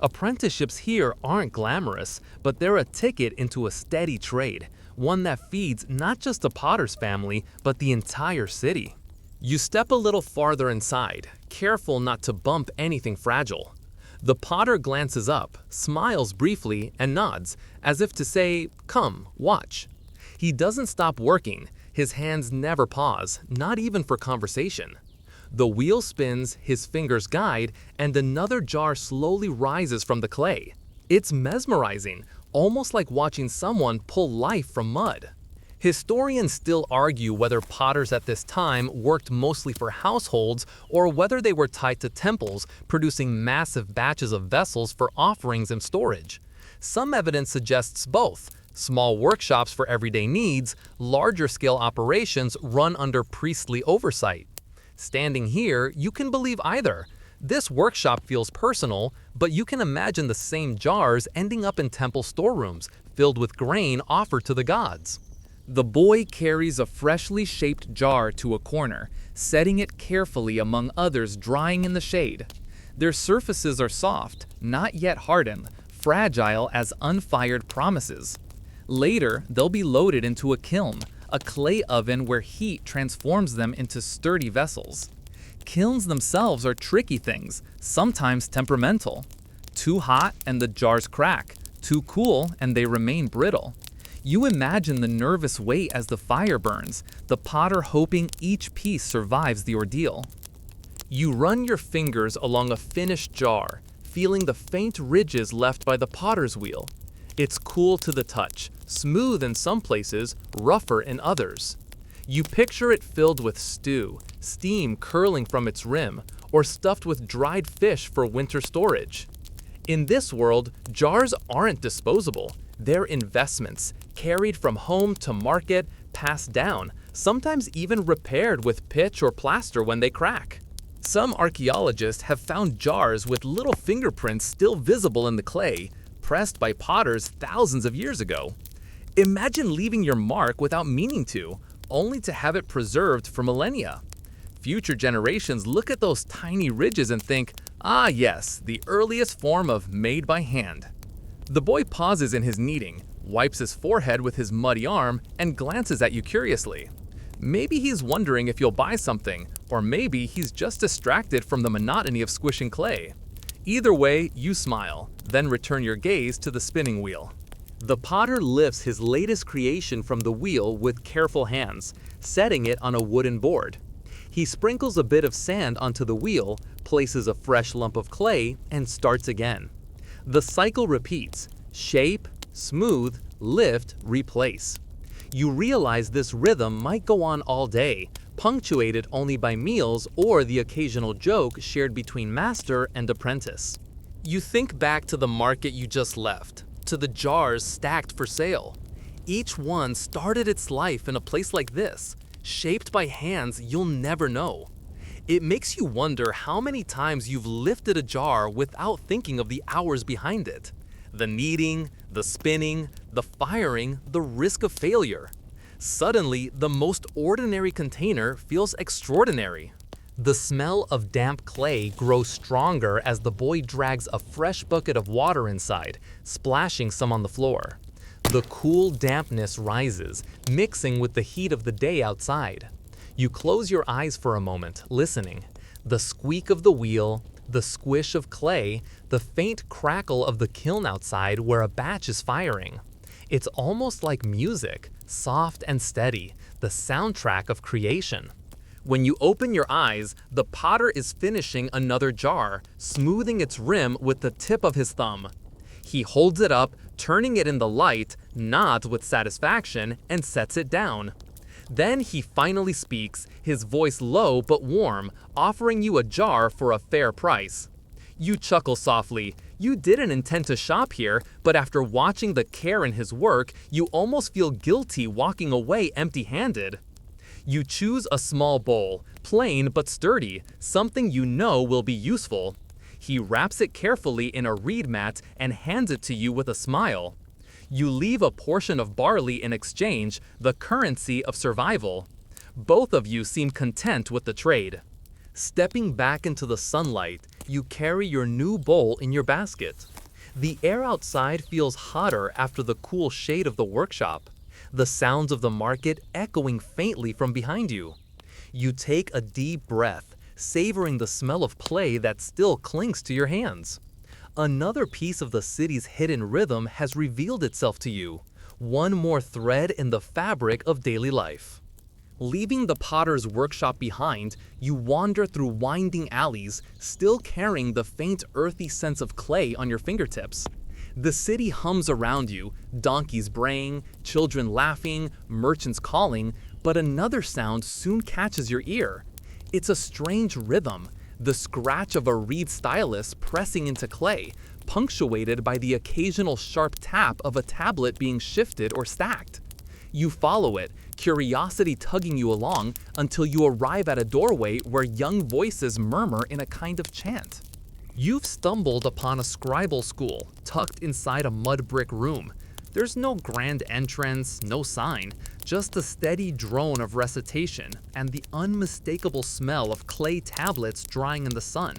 Apprenticeships here aren't glamorous, but they're a ticket into a steady trade, one that feeds not just the potter's family, but the entire city. You step a little farther inside, careful not to bump anything fragile. The potter glances up, smiles briefly, and nods, as if to say, "Come, watch." He doesn't stop working. His hands never pause, not even for conversation. The wheel spins, his fingers guide, and another jar slowly rises from the clay. It's mesmerizing, almost like watching someone pull life from mud. Historians still argue whether potters at this time worked mostly for households or whether they were tied to temples, producing massive batches of vessels for offerings and storage. Some evidence suggests both. Small workshops for everyday needs, larger-scale operations run under priestly oversight. Standing here, you can believe either. This workshop feels personal, but you can imagine the same jars ending up in temple storerooms, filled with grain offered to the gods. The boy carries a freshly shaped jar to a corner, setting it carefully among others drying in the shade. Their surfaces are soft, not yet hardened, fragile as unfired promises. Later, they'll be loaded into a kiln, a clay oven where heat transforms them into sturdy vessels. Kilns themselves are tricky things, sometimes temperamental. Too hot and the jars crack, too cool and they remain brittle. You imagine the nervous wait as the fire burns, the potter hoping each piece survives the ordeal. You run your fingers along a finished jar, feeling the faint ridges left by the potter's wheel. It's cool to the touch, smooth in some places, rougher in others. You picture it filled with stew, steam curling from its rim, or stuffed with dried fish for winter storage. In this world, jars aren't disposable. They're investments, carried from home to market, passed down, sometimes even repaired with pitch or plaster when they crack. Some archaeologists have found jars with little fingerprints still visible in the clay, impressed by potters thousands of years ago. Imagine leaving your mark without meaning to, only to have it preserved for millennia. Future generations look at those tiny ridges and think, ah yes, the earliest form of made by hand. The boy pauses in his kneading, wipes his forehead with his muddy arm, and glances at you curiously. Maybe he's wondering if you'll buy something, or maybe he's just distracted from the monotony of squishing clay. Either way, you smile, then return your gaze to the spinning wheel. The potter lifts his latest creation from the wheel with careful hands, setting it on a wooden board. He sprinkles a bit of sand onto the wheel, places a fresh lump of clay, and starts again. The cycle repeats: shape, smooth, lift, replace. You realize this rhythm might go on all day, punctuated only by meals or the occasional joke shared between master and apprentice. You think back to the market you just left, to the jars stacked for sale. Each one started its life in a place like this, shaped by hands you'll never know. It makes you wonder how many times you've lifted a jar without thinking of the hours behind it. The kneading, the spinning, the firing, the risk of failure. Suddenly, the most ordinary container feels extraordinary. The smell of damp clay grows stronger as the boy drags a fresh bucket of water inside, splashing some on the floor. The cool dampness rises, mixing with the heat of the day outside. You close your eyes for a moment, listening. The squeak of the wheel, the squish of clay, the faint crackle of the kiln outside where a batch is firing. It's almost like music, soft and steady, the soundtrack of creation. When you open your eyes, the potter is finishing another jar, smoothing its rim with the tip of his thumb. He holds it up, turning it in the light, nods with satisfaction, and sets it down. Then he finally speaks, his voice low but warm, offering you a jar for a fair price. You chuckle softly. You didn't intend to shop here, but after watching the care in his work, you almost feel guilty walking away empty-handed. You choose a small bowl, plain but sturdy, something you know will be useful. He wraps it carefully in a reed mat and hands it to you with a smile. You leave a portion of barley in exchange, the currency of survival. Both of you seem content with the trade. Stepping back into the sunlight, you carry your new bowl in your basket. The air outside feels hotter after the cool shade of the workshop, the sounds of the market echoing faintly from behind you. You take a deep breath, savoring the smell of clay that still clings to your hands. Another piece of the city's hidden rhythm has revealed itself to you, one more thread in the fabric of daily life. Leaving the potter's workshop behind, you wander through winding alleys, still carrying the faint earthy sense of clay on your fingertips. The city hums around you, donkeys braying, children laughing, merchants calling, but another sound soon catches your ear. It's a strange rhythm, the scratch of a reed stylus pressing into clay, punctuated by the occasional sharp tap of a tablet being shifted or stacked. You follow it, curiosity tugging you along until you arrive at a doorway where young voices murmur in a kind of chant. You've stumbled upon a scribal school, tucked inside a mud brick room. There's no grand entrance, no sign, just a steady drone of recitation and the unmistakable smell of clay tablets drying in the sun.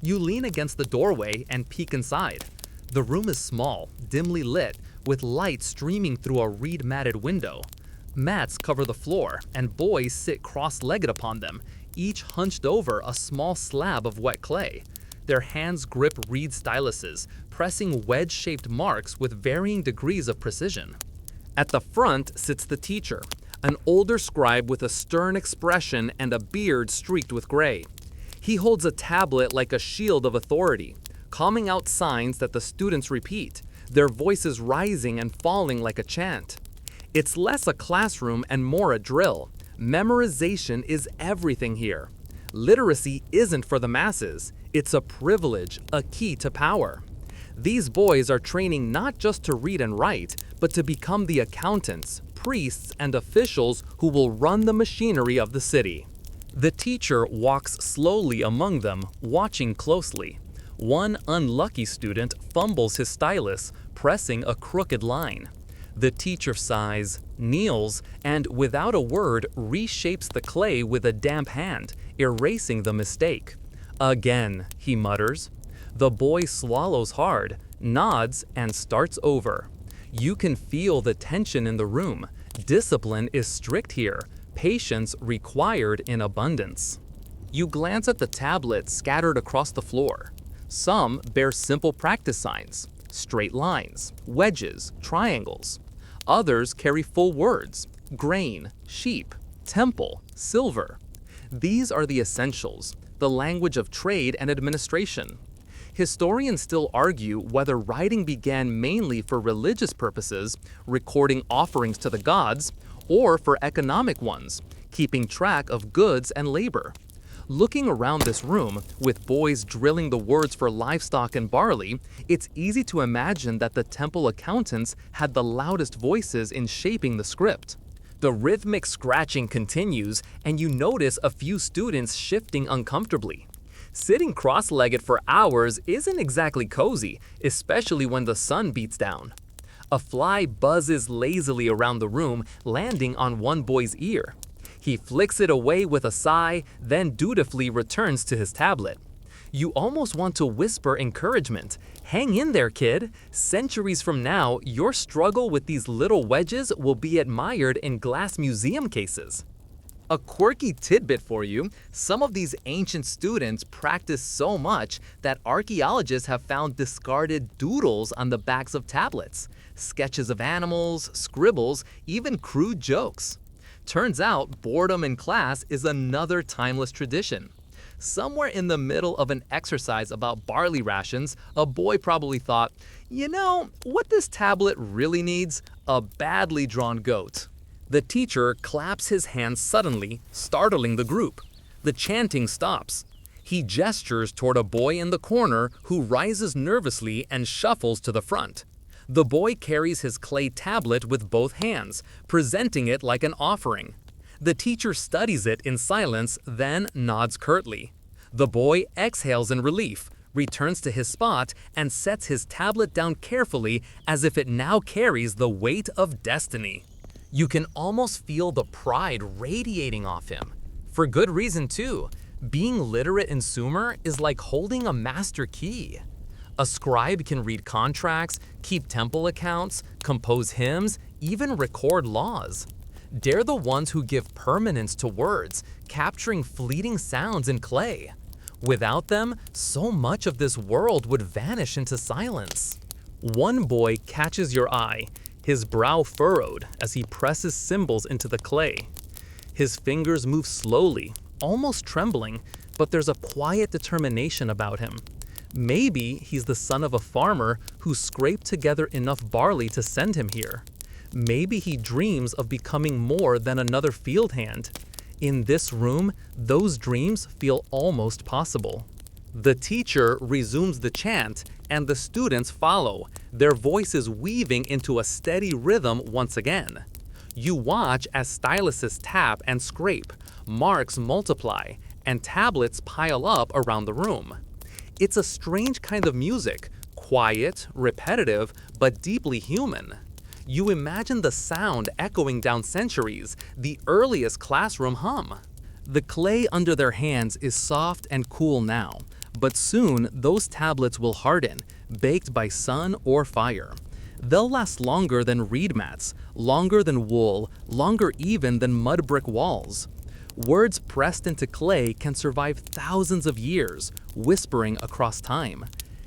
You lean against the doorway and peek inside. The room is small, dimly lit, with light streaming through a reed-matted window. Mats cover the floor, and boys sit cross-legged upon them, each hunched over a small slab of wet clay. Their hands grip reed styluses, pressing wedge-shaped marks with varying degrees of precision. At the front sits the teacher, an older scribe with a stern expression and a beard streaked with gray. He holds a tablet like a shield of authority, calming out signs that the students repeat, their voices rising and falling like a chant. It's less a classroom and more a drill. Memorization is everything here. Literacy isn't for the masses. It's a privilege, a key to power. These boys are training not just to read and write, but to become the accountants, priests, and officials who will run the machinery of the city. The teacher walks slowly among them, watching closely. One unlucky student fumbles his stylus, pressing a crooked line. The teacher sighs, kneels, and without a word reshapes the clay with a damp hand, erasing the mistake. Again, he mutters. The boy swallows hard, nods, and starts over. You can feel the tension in the room. Discipline is strict here, patience required in abundance. You glance at the tablets scattered across the floor. Some bear simple practice signs, straight lines, wedges, triangles. Others carry full words, grain, sheep, temple, silver. These are the essentials, the language of trade and administration. Historians still argue whether writing began mainly for religious purposes, recording offerings to the gods, or for economic ones, keeping track of goods and labor. Looking around this room, with boys drilling the words for livestock and barley, it's easy to imagine that the temple accountants had the loudest voices in shaping the script. The rhythmic scratching continues, and you notice a few students shifting uncomfortably. Sitting cross-legged for hours isn't exactly cozy, especially when the sun beats down. A fly buzzes lazily around the room, landing on one boy's ear. He flicks it away with a sigh, then dutifully returns to his tablet. You almost want to whisper encouragement. Hang in there, kid. Centuries from now, your struggle with these little wedges will be admired in glass museum cases. A quirky tidbit for you, some of these ancient students practice so much that archaeologists have found discarded doodles on the backs of tablets, sketches of animals, scribbles, even crude jokes. Turns out boredom in class is another timeless tradition. Somewhere in the middle of an exercise about barley rations, a boy probably thought, you know, what this tablet really needs? A badly drawn goat. The teacher claps his hands suddenly, startling the group. The chanting stops. He gestures toward a boy in the corner who rises nervously and shuffles to the front. The boy carries his clay tablet with both hands, presenting it like an offering. The teacher studies it in silence, then nods curtly. The boy exhales in relief, returns to his spot, and sets his tablet down carefully as if it now carries the weight of destiny. You can almost feel the pride radiating off him. For good reason too. Being literate in Sumer is like holding a master key. A scribe can read contracts, keep temple accounts, compose hymns, even record laws. They're the ones who give permanence to words, capturing fleeting sounds in clay. Without them, so much of this world would vanish into silence. One boy catches your eye, his brow furrowed as he presses symbols into the clay. His fingers move slowly, almost trembling, but there's a quiet determination about him. Maybe he's the son of a farmer who scraped together enough barley to send him here. Maybe he dreams of becoming more than another field hand. In this room, those dreams feel almost possible. The teacher resumes the chant, and the students follow, their voices weaving into a steady rhythm once again. You watch as styluses tap and scrape, marks multiply, and tablets pile up around the room. It's a strange kind of music, quiet, repetitive, but deeply human. You imagine the sound echoing down centuries, the earliest classroom hum. The clay under their hands is soft and cool now, but soon those tablets will harden, baked by sun or fire. They'll last longer than reed mats, longer than wool, longer even than mud brick walls. Words pressed into clay can survive thousands of years, whispering across time.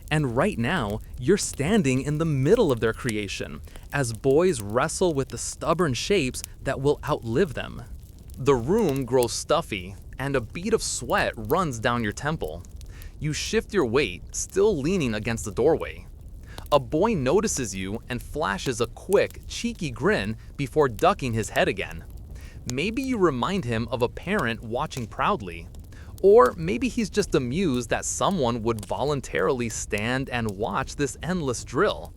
And right now, you're standing in the middle of their creation, as boys wrestle with the stubborn shapes that will outlive them. The room grows stuffy, and a bead of sweat runs down your temple. You shift your weight, still leaning against the doorway. A boy notices you and flashes a quick, cheeky grin before ducking his head again. Maybe you remind him of a parent watching proudly. Or maybe he's just amused that someone would voluntarily stand and watch this endless drill.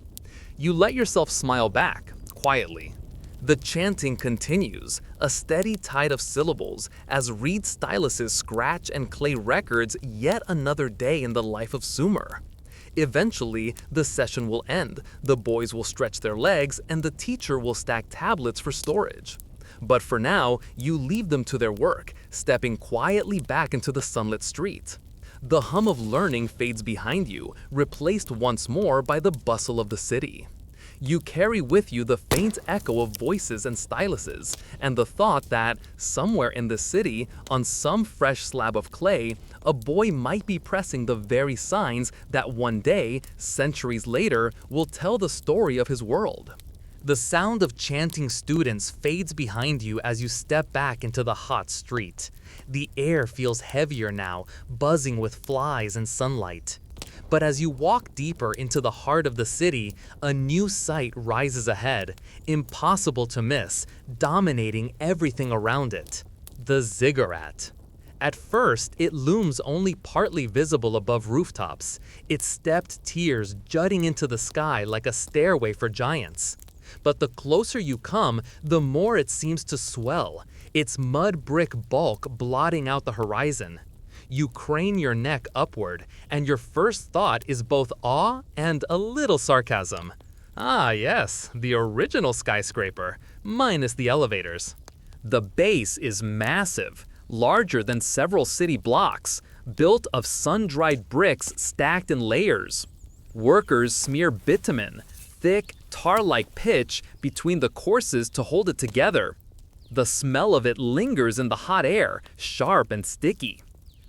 You let yourself smile back, quietly. The chanting continues, a steady tide of syllables, as reed styluses scratch and clay records yet another day in the life of Sumer. Eventually, the session will end, the boys will stretch their legs, and the teacher will stack tablets for storage. But for now, you leave them to their work, stepping quietly back into the sunlit street. The hum of learning fades behind you, replaced once more by the bustle of the city. You carry with you the faint echo of voices and styluses, and the thought that, somewhere in the city, on some fresh slab of clay, a boy might be pressing the very signs that one day, centuries later, will tell the story of his world. The sound of chanting students fades behind you as you step back into the hot street. The air feels heavier now, buzzing with flies and sunlight. But as you walk deeper into the heart of the city, a new sight rises ahead, impossible to miss, dominating everything around it. The ziggurat. At first, it looms only partly visible above rooftops, its stepped tiers jutting into the sky like a stairway for giants. But the closer you come, the more it seems to swell, its mud brick bulk blotting out the horizon. You crane your neck upward, and your first thought is both awe and a little sarcasm. Ah yes, the original skyscraper, minus the elevators. The base is massive, larger than several city blocks, built of sun-dried bricks stacked in layers. Workers smear bitumen, thick, tar-like pitch, between the courses to hold it together. The smell of it lingers in the hot air, sharp and sticky.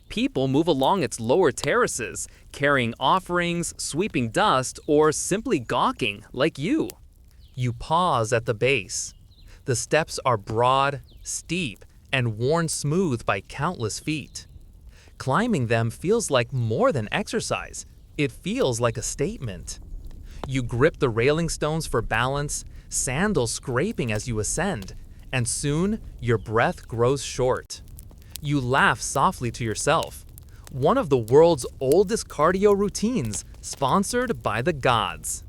People move along its lower terraces, carrying offerings, sweeping dust, or simply gawking, like you. You pause at the base. The steps are broad, steep, and worn smooth by countless feet. Climbing them feels like more than exercise. It feels like a statement. You grip the railing stones for balance, sandals scraping as you ascend, and soon your breath grows short. You laugh softly to yourself. One of the world's oldest cardio routines, sponsored by the gods.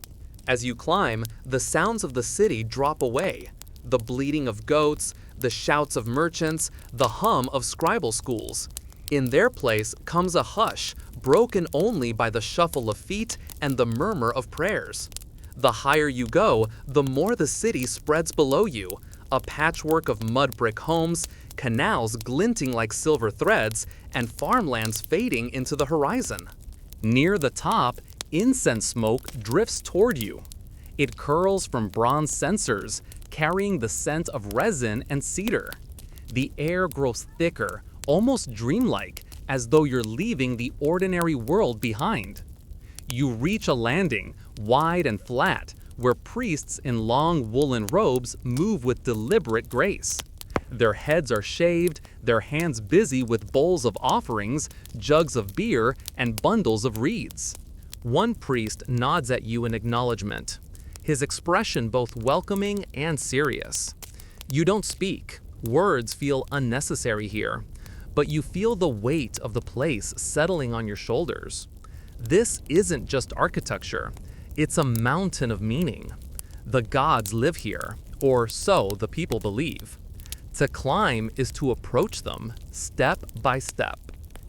As you climb, the sounds of the city drop away. The bleating of goats, the shouts of merchants, the hum of scribal schools. In their place comes a hush, broken only by the shuffle of feet and the murmur of prayers. The higher you go, the more the city spreads below you, a patchwork of mud brick homes, canals glinting like silver threads, and farmlands fading into the horizon. Near the top, incense smoke drifts toward you. It curls from bronze censers, carrying the scent of resin and cedar. The air grows thicker, almost dreamlike, as though you're leaving the ordinary world behind. You reach a landing, wide and flat, where priests in long woolen robes move with deliberate grace. Their heads are shaved, their hands busy with bowls of offerings, jugs of beer, and bundles of reeds. One priest nods at you in acknowledgement, his expression both welcoming and serious. You don't speak. Words feel unnecessary here, but you feel the weight of the place settling on your shoulders. This isn't just architecture, it's a mountain of meaning. The gods live here, or so the people believe. To climb is to approach them, step by step.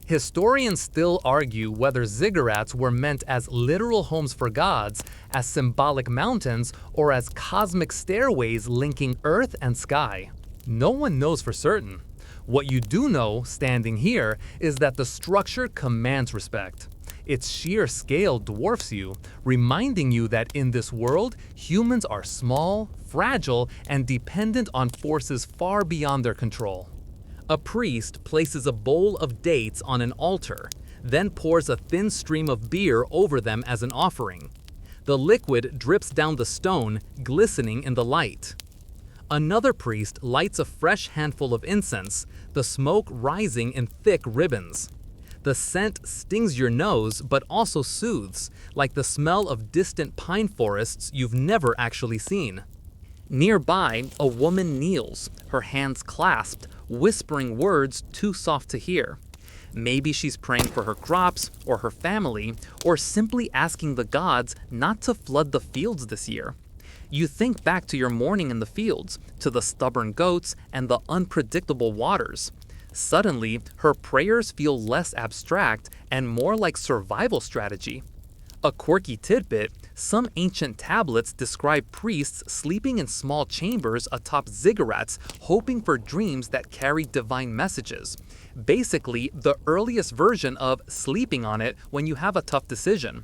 Historians still argue whether ziggurats were meant as literal homes for gods, as symbolic mountains, or as cosmic stairways linking earth and sky. No one knows for certain. What you do know, standing here, is that the structure commands respect. Its sheer scale dwarfs you, reminding you that in this world, humans are small, fragile, and dependent on forces far beyond their control. A priest places a bowl of dates on an altar, then pours a thin stream of beer over them as an offering. The liquid drips down the stone, glistening in the light. Another priest lights a fresh handful of incense, the smoke rising in thick ribbons. The scent stings your nose but also soothes, like the smell of distant pine forests you've never actually seen. Nearby, a woman kneels, her hands clasped, whispering words too soft to hear. Maybe she's praying for her crops or her family, or simply asking the gods not to flood the fields this year. You think back to your morning in the fields, to the stubborn goats and the unpredictable waters. Suddenly, her prayers feel less abstract and more like survival strategy. A quirky tidbit, some ancient tablets describe priests sleeping in small chambers atop ziggurats, hoping for dreams that carry divine messages. Basically, the earliest version of sleeping on it when you have a tough decision.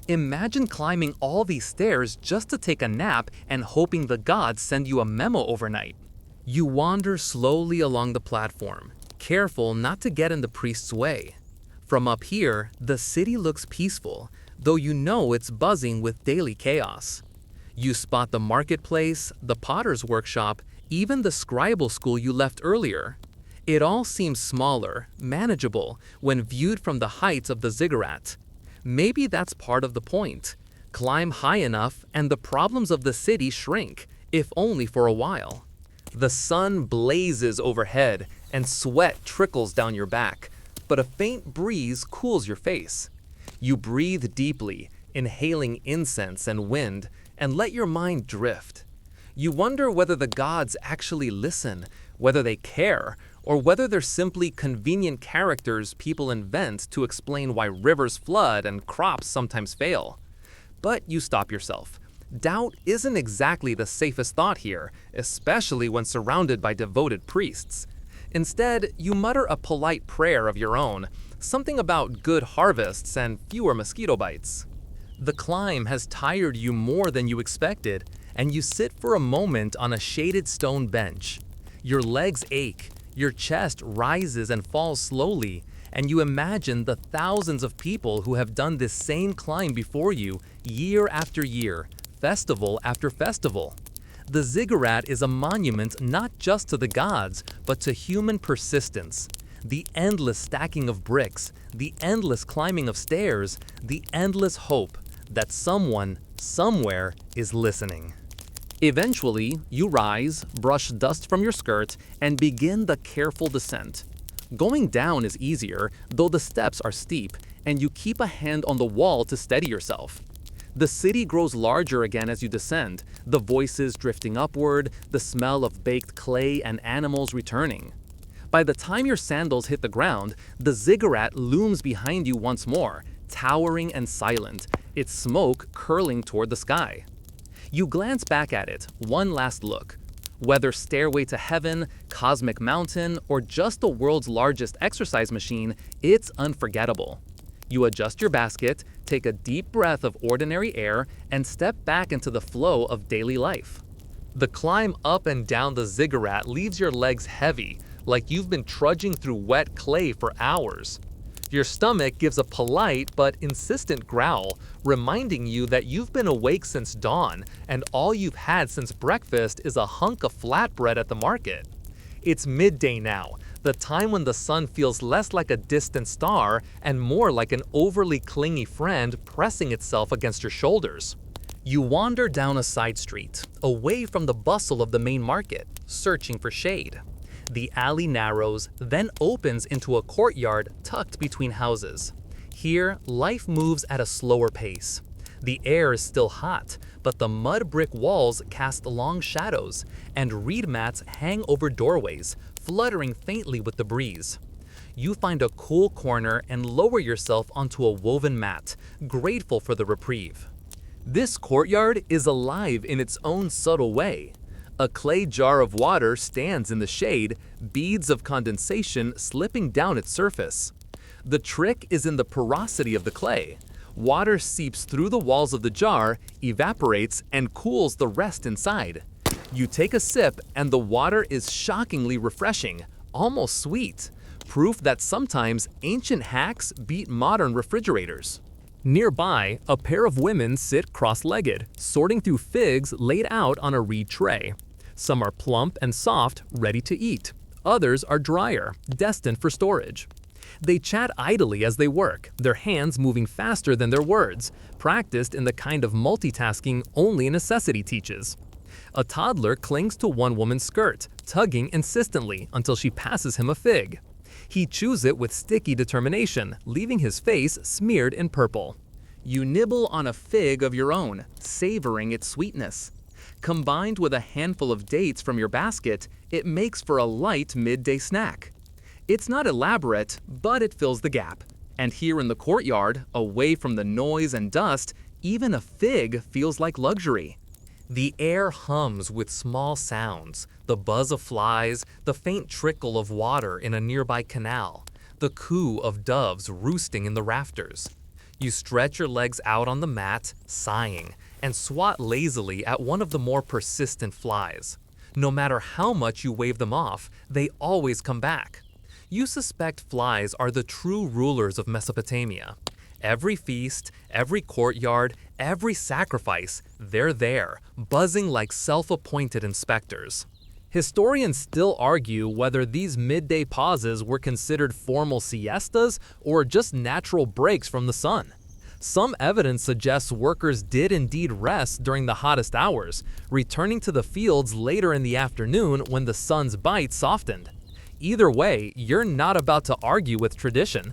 Imagine climbing all these stairs just to take a nap and hoping the gods send you a memo overnight. You wander slowly along the platform, careful not to get in the priest's way. From up here, the city looks peaceful, though you know it's buzzing with daily chaos. You spot the marketplace, the potter's workshop, even the scribal school you left earlier. It all seems smaller, manageable, when viewed from the heights of the ziggurat. Maybe that's part of the point. Climb high enough and the problems of the city shrink, if only for a while. The sun blazes overhead and sweat trickles down your back, but a faint breeze cools your face. You breathe deeply, inhaling incense and wind, and let your mind drift. You wonder whether the gods actually listen, whether they care, or whether they're simply convenient characters people invent to explain why rivers flood and crops sometimes fail. But you stop yourself. Doubt isn't exactly the safest thought here, especially when surrounded by devoted priests. Instead, you mutter a polite prayer of your own, something about good harvests and fewer mosquito bites. The climb has tired you more than you expected, and you sit for a moment on a shaded stone bench. Your legs ache, your chest rises and falls slowly, and you imagine the thousands of people who have done this same climb before you, year after year, festival after festival. The ziggurat is a monument not just to the gods, but to human persistence. The endless stacking of bricks, the endless climbing of stairs, the endless hope that someone, somewhere, is listening. Eventually, you rise, brush dust from your skirt, and begin the careful descent. Going down is easier, though the steps are steep, and you keep a hand on the wall to steady yourself. The city grows larger again as you descend, the voices drifting upward, the smell of baked clay and animals returning. By the time your sandals hit the ground, the ziggurat looms behind you once more, towering and silent, its smoke curling toward the sky. You glance back at it, one last look. Whether stairway to heaven, cosmic mountain, or just the world's largest exercise machine, it's unforgettable. You adjust your basket, take a deep breath of ordinary air, and step back into the flow of daily life. The climb up and down the ziggurat leaves your legs heavy, like you've been trudging through wet clay for hours. Your stomach gives a polite but insistent growl, reminding you that you've been awake since dawn, and all you've had since breakfast is a hunk of flatbread at the market. It's midday now, the time when the sun feels less like a distant star and more like an overly clingy friend pressing itself against your shoulders. You wander down a side street, away from the bustle of the main market, searching for shade. The alley narrows, then opens into a courtyard tucked between houses. Here, life moves at a slower pace. The air is still hot, but the mud brick walls cast long shadows, and reed mats hang over doorways, fluttering faintly with the breeze. You find a cool corner and lower yourself onto a woven mat, grateful for the reprieve. This courtyard is alive in its own subtle way. A clay jar of water stands in the shade, beads of condensation slipping down its surface. The trick is in the porosity of the clay. Water seeps through the walls of the jar, evaporates, and cools the rest inside. You take a sip, and the water is shockingly refreshing, almost sweet, proof that sometimes ancient hacks beat modern refrigerators. Nearby, a pair of women sit cross-legged, sorting through figs laid out on a reed tray. Some are plump and soft, ready to eat. Others are drier, destined for storage. They chat idly as they work, their hands moving faster than their words, practiced in the kind of multitasking only necessity teaches. A toddler clings to one woman's skirt, tugging insistently until she passes him a fig. He chews it with sticky determination, leaving his face smeared in purple. You nibble on a fig of your own, savoring its sweetness. Combined with a handful of dates from your basket, it makes for a light midday snack. It's not elaborate, but it fills the gap. And here in the courtyard, away from the noise and dust, even a fig feels like luxury. The air hums with small sounds, the buzz of flies, the faint trickle of water in a nearby canal, the coo of doves roosting in the rafters. You stretch your legs out on the mat, sighing, and swat lazily at one of the more persistent flies. No matter how much you wave them off, they always come back. You suspect flies are the true rulers of Mesopotamia. Every feast, every courtyard, every sacrifice, they're there, buzzing like self-appointed inspectors. Historians still argue whether these midday pauses were considered formal siestas or just natural breaks from the sun. Some evidence suggests workers did indeed rest during the hottest hours, returning to the fields later in the afternoon when the sun's bite softened. Either way, you're not about to argue with tradition.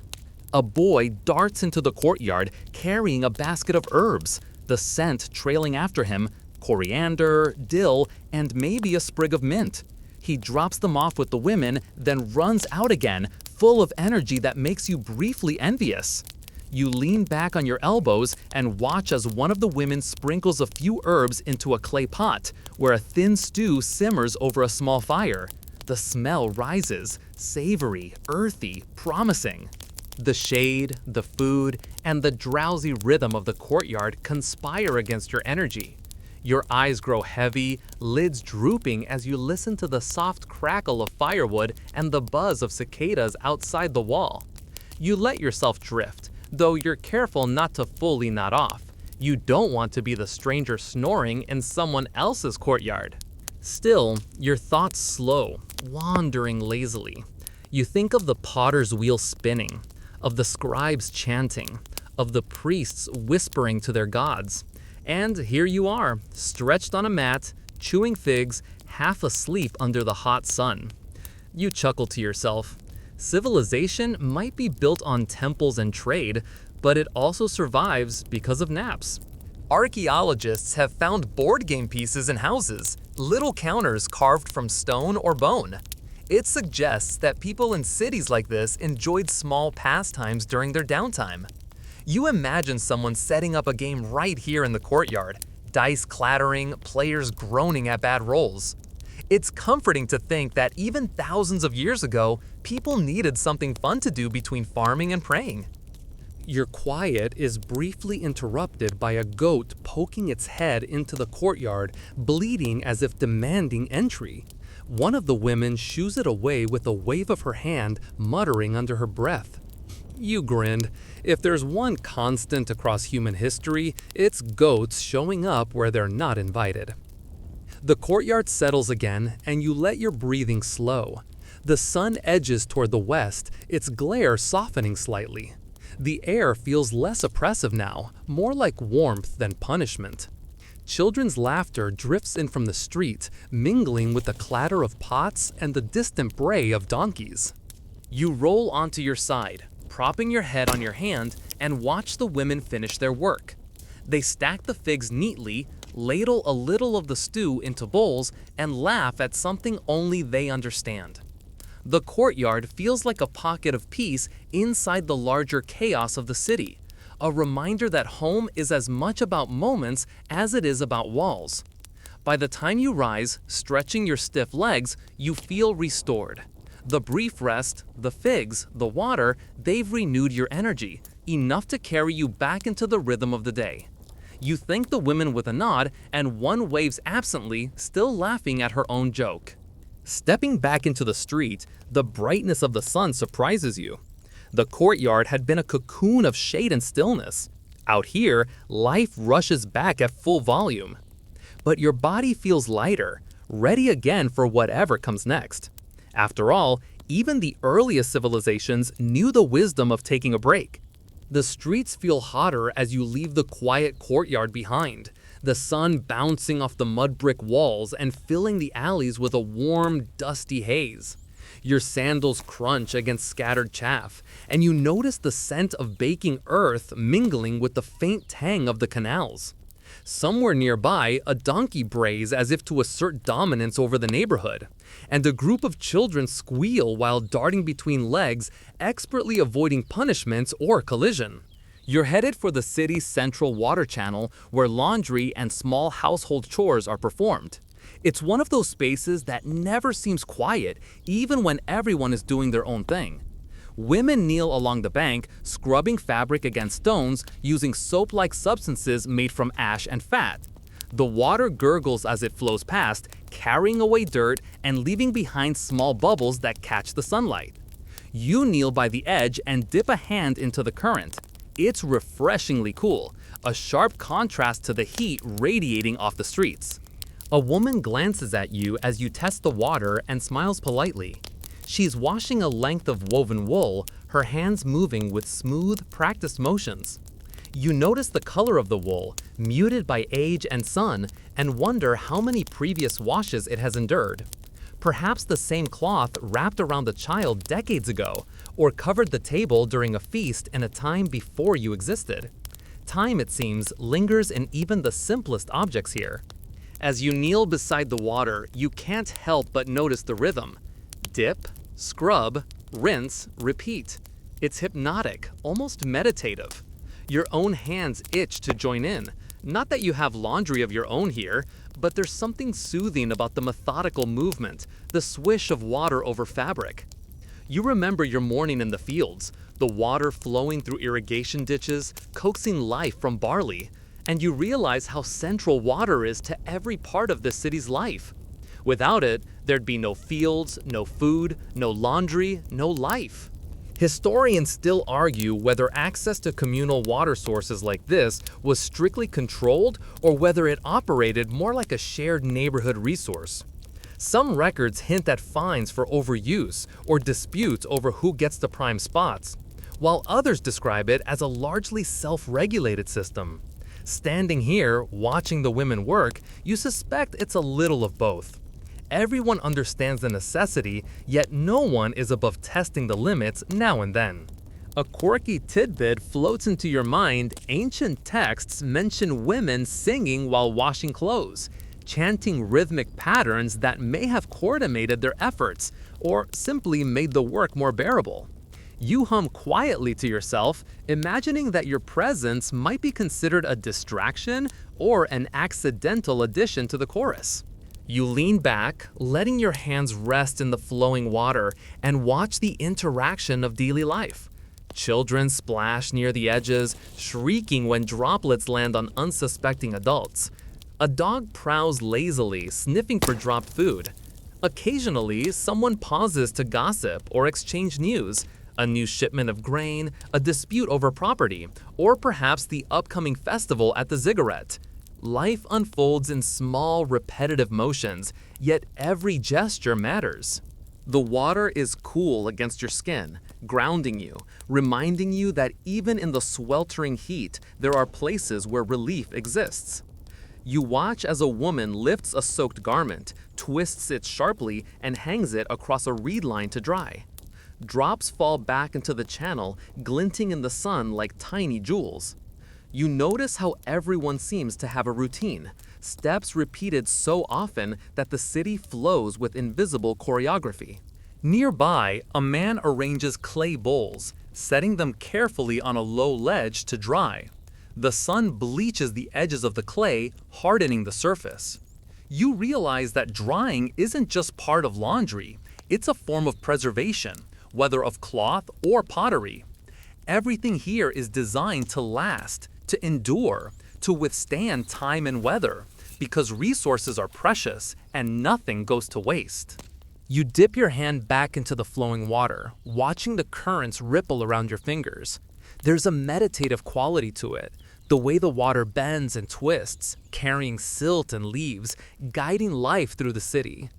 A boy darts into the courtyard carrying a basket of herbs, the scent trailing after him, coriander, dill, and maybe a sprig of mint. He drops them off with the women, then runs out again, full of energy that makes you briefly envious. You lean back on your elbows and watch as one of the women sprinkles a few herbs into a clay pot, where a thin stew simmers over a small fire. The smell rises, savory, earthy, promising. The shade, the food, and the drowsy rhythm of the courtyard conspire against your energy. Your eyes grow heavy, lids drooping as you listen to the soft crackle of firewood and the buzz of cicadas outside the wall. You let yourself drift, though you're careful not to fully nod off. You don't want to be the stranger snoring in someone else's courtyard. Still, your thoughts slow, wandering lazily. You think of the potter's wheel spinning, of the scribes chanting, of the priests whispering to their gods. And here you are, stretched on a mat, chewing figs, half asleep under the hot sun. You chuckle to yourself. Civilization might be built on temples and trade, but it also survives because of naps. Archaeologists have found board game pieces in houses, little counters carved from stone or bone. It suggests that people in cities like this enjoyed small pastimes during their downtime. You imagine someone setting up a game right here in the courtyard, dice clattering, players groaning at bad rolls. It's comforting to think that even thousands of years ago, people needed something fun to do between farming and praying. Your quiet is briefly interrupted by a goat poking its head into the courtyard, bleating as if demanding entry. One of the women shoos it away with a wave of her hand, muttering under her breath. You grinned. If there's one constant across human history, it's goats showing up where they're not invited. The courtyard settles again, and you let your breathing slow. The sun edges toward the west, its glare softening slightly. The air feels less oppressive now, more like warmth than punishment. Children's laughter drifts in from the street, mingling with the clatter of pots and the distant bray of donkeys. You roll onto your side, propping your head on your hand, and watch the women finish their work. They stack the figs neatly, ladle a little of the stew into bowls, and laugh at something only they understand. The courtyard feels like a pocket of peace inside the larger chaos of the city, a reminder that home is as much about moments as it is about walls. By the time you rise, stretching your stiff legs, you feel restored. The brief rest, the figs, the water, they've renewed your energy, enough to carry you back into the rhythm of the day. You thank the women with a nod, and one waves absently, still laughing at her own joke. Stepping back into the street, the brightness of the sun surprises you. The courtyard had been a cocoon of shade and stillness. Out here, life rushes back at full volume. But your body feels lighter, ready again for whatever comes next. After all, even the earliest civilizations knew the wisdom of taking a break. The streets feel hotter as you leave the quiet courtyard behind, the sun bouncing off the mud brick walls and filling the alleys with a warm, dusty haze. Your sandals crunch against scattered chaff, and you notice the scent of baking earth mingling with the faint tang of the canals. Somewhere nearby, a donkey brays as if to assert dominance over the neighborhood, and a group of children squeal while darting between legs, expertly avoiding punishments or collision. You're headed for the city's central water channel where laundry and small household chores are performed. It's one of those spaces that never seems quiet, even when everyone is doing their own thing. Women kneel along the bank, scrubbing fabric against stones using soap-like substances made from ash and fat. The water gurgles as it flows past, carrying away dirt and leaving behind small bubbles that catch the sunlight. You kneel by the edge and dip a hand into the current. It's refreshingly cool, a sharp contrast to the heat radiating off the streets. A woman glances at you as you test the water and smiles politely. She's washing a length of woven wool, her hands moving with smooth, practiced motions. You notice the color of the wool, muted by age and sun, and wonder how many previous washes it has endured. Perhaps the same cloth wrapped around the child decades ago, or covered the table during a feast in a time before you existed. Time, it seems, lingers in even the simplest objects here. As you kneel beside the water, you can't help but notice the rhythm. Dip, scrub, rinse, repeat. It's hypnotic, almost meditative. Your own hands itch to join in. Not that you have laundry of your own here, but there's something soothing about the methodical movement, the swish of water over fabric. You remember your morning in the fields, the water flowing through irrigation ditches, coaxing life from barley, and you realize how central water is to every part of the city's life. Without it, there'd be no fields, no food, no laundry, no life. Historians still argue whether access to communal water sources like this was strictly controlled or whether it operated more like a shared neighborhood resource. Some records hint at fines for overuse or disputes over who gets the prime spots, while others describe it as a largely self-regulated system. Standing here, watching the women work, you suspect it's a little of both. Everyone understands the necessity, yet no one is above testing the limits now and then. A quirky tidbit floats into your mind. Ancient texts mention women singing while washing clothes, chanting rhythmic patterns that may have coordinated their efforts, or simply made the work more bearable. You hum quietly to yourself, imagining that your presence might be considered a distraction or an accidental addition to the chorus. You lean back, letting your hands rest in the flowing water, and watch the interaction of daily life. Children splash near the edges, shrieking when droplets land on unsuspecting adults. A dog prowls lazily, sniffing for dropped food. Occasionally, someone pauses to gossip or exchange news, a new shipment of grain, a dispute over property, or perhaps the upcoming festival at the ziggurat. Life unfolds in small, repetitive motions, yet every gesture matters. The water is cool against your skin, grounding you, reminding you that even in the sweltering heat, there are places where relief exists. You watch as a woman lifts a soaked garment, twists it sharply, and hangs it across a reed line to dry. Drops fall back into the channel, glinting in the sun like tiny jewels. You notice how everyone seems to have a routine, steps repeated so often that the city flows with invisible choreography. Nearby, a man arranges clay bowls, setting them carefully on a low ledge to dry. The sun bleaches the edges of the clay, hardening the surface. You realize that drying isn't just part of laundry, it's a form of preservation, whether of cloth or pottery. Everything here is designed to last, to endure, to withstand time and weather, because resources are precious and nothing goes to waste. You dip your hand back into the flowing water, watching the currents ripple around your fingers. There's a meditative quality to it, the way the water bends and twists, carrying silt and leaves, guiding life through the city.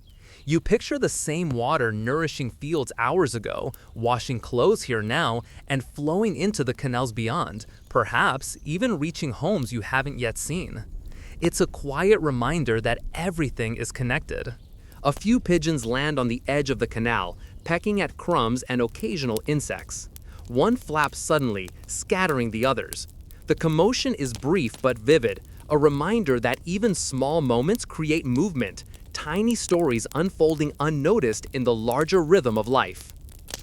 You picture the same water nourishing fields hours ago, washing clothes here now, and flowing into the canals beyond, perhaps even reaching homes you haven't yet seen. It's a quiet reminder that everything is connected. A few pigeons land on the edge of the canal, pecking at crumbs and occasional insects. One flaps suddenly, scattering the others. The commotion is brief but vivid, a reminder that even small moments create movement, tiny stories unfolding unnoticed in the larger rhythm of life.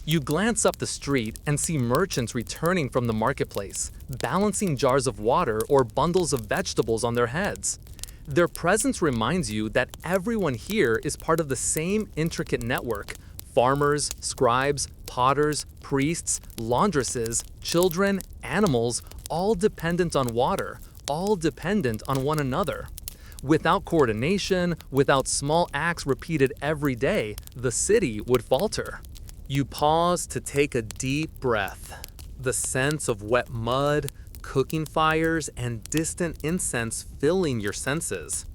You glance up the street and see merchants returning from the marketplace, balancing jars of water or bundles of vegetables on their heads. Their presence reminds you that everyone here is part of the same intricate network: farmers, scribes, potters, priests, laundresses, children, animals, all dependent on water, all dependent on one another. Without coordination, without small acts repeated every day, the city would falter. You pause to take a deep breath. The sense of wet mud, cooking fires, and distant incense filling your senses.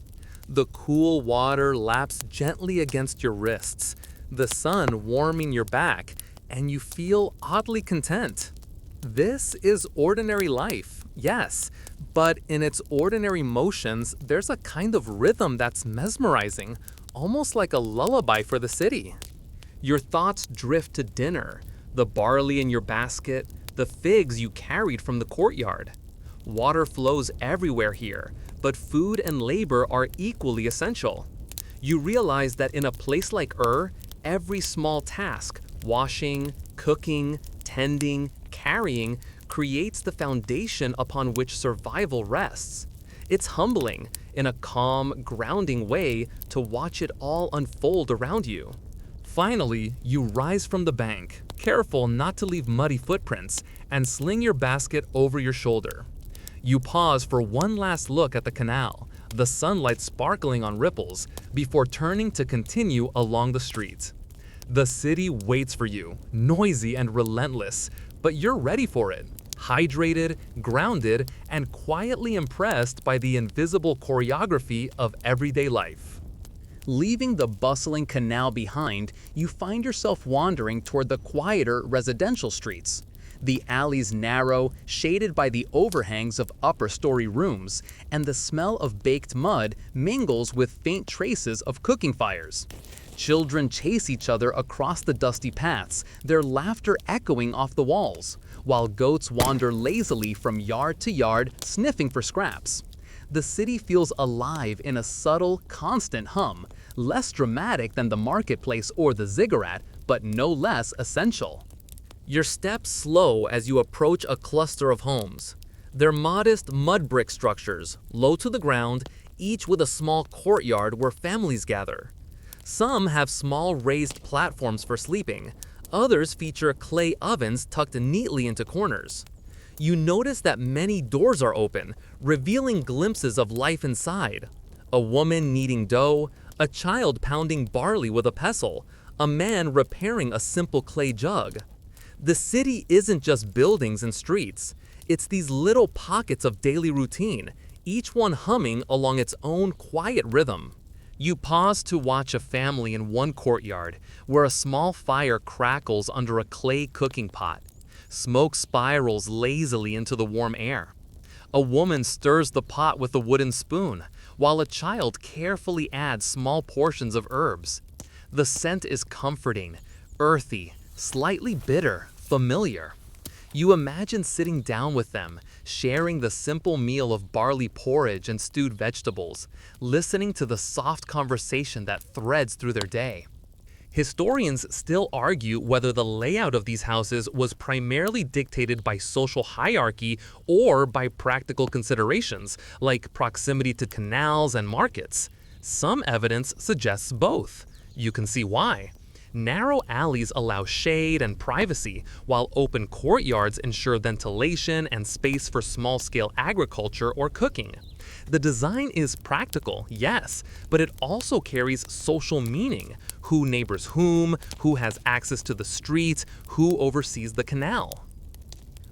The cool water laps gently against your wrists, the sun warming your back, and you feel oddly content. This is ordinary life, yes, but in its ordinary motions, there's a kind of rhythm that's mesmerizing, almost like a lullaby for the city. Your thoughts drift to dinner, the barley in your basket, the figs you carried from the courtyard. Water flows everywhere here, but food and labor are equally essential. You realize that in a place like every small task, washing, cooking, tending, carrying, creates the foundation upon which survival rests. It's humbling, in a calm, grounding way, to watch it all unfold around you. Finally, you rise from the bank, careful not to leave muddy footprints, and sling your basket over your shoulder. You pause for one last look at the canal, the sunlight sparkling on ripples, before turning to continue along the street. The city waits for you, noisy and relentless, but you're ready for it, hydrated, grounded, and quietly impressed by the invisible choreography of everyday life. Leaving the bustling canal behind, you find yourself wandering toward the quieter residential streets. The alleys narrow, shaded by the overhangs of upper-story rooms, and the smell of baked mud mingles with faint traces of cooking fires. Children chase each other across the dusty paths, their laughter echoing off the walls, while goats wander lazily from yard to yard, sniffing for scraps. The city feels alive in a subtle, constant hum, less dramatic than the marketplace or the ziggurat, but no less essential. Your steps slow as you approach a cluster of homes. They're modest mud brick structures, low to the ground, each with a small courtyard where families gather. Some have small raised platforms for sleeping, others feature clay ovens tucked neatly into corners. You notice that many doors are open, revealing glimpses of life inside. A woman kneading dough, a child pounding barley with a pestle, a man repairing a simple clay jug. The city isn't just buildings and streets. It's these little pockets of daily routine, each one humming along its own quiet rhythm. You pause to watch a family in one courtyard, where a small fire crackles under a clay cooking pot. Smoke spirals lazily into the warm air. A woman stirs the pot with a wooden spoon, while a child carefully adds small portions of herbs. The scent is comforting, earthy, slightly bitter, familiar. You imagine sitting down with them, sharing the simple meal of barley porridge and stewed vegetables, listening to the soft conversation that threads through their day. Historians still argue whether the layout of these houses was primarily dictated by social hierarchy or by practical considerations, like proximity to canals and markets. Some evidence suggests both. You can see why. Narrow alleys allow shade and privacy, while open courtyards ensure ventilation and space for small-scale agriculture or cooking. The design is practical, yes, but it also carries social meaning. Who neighbors whom, who has access to the street, who oversees the canal.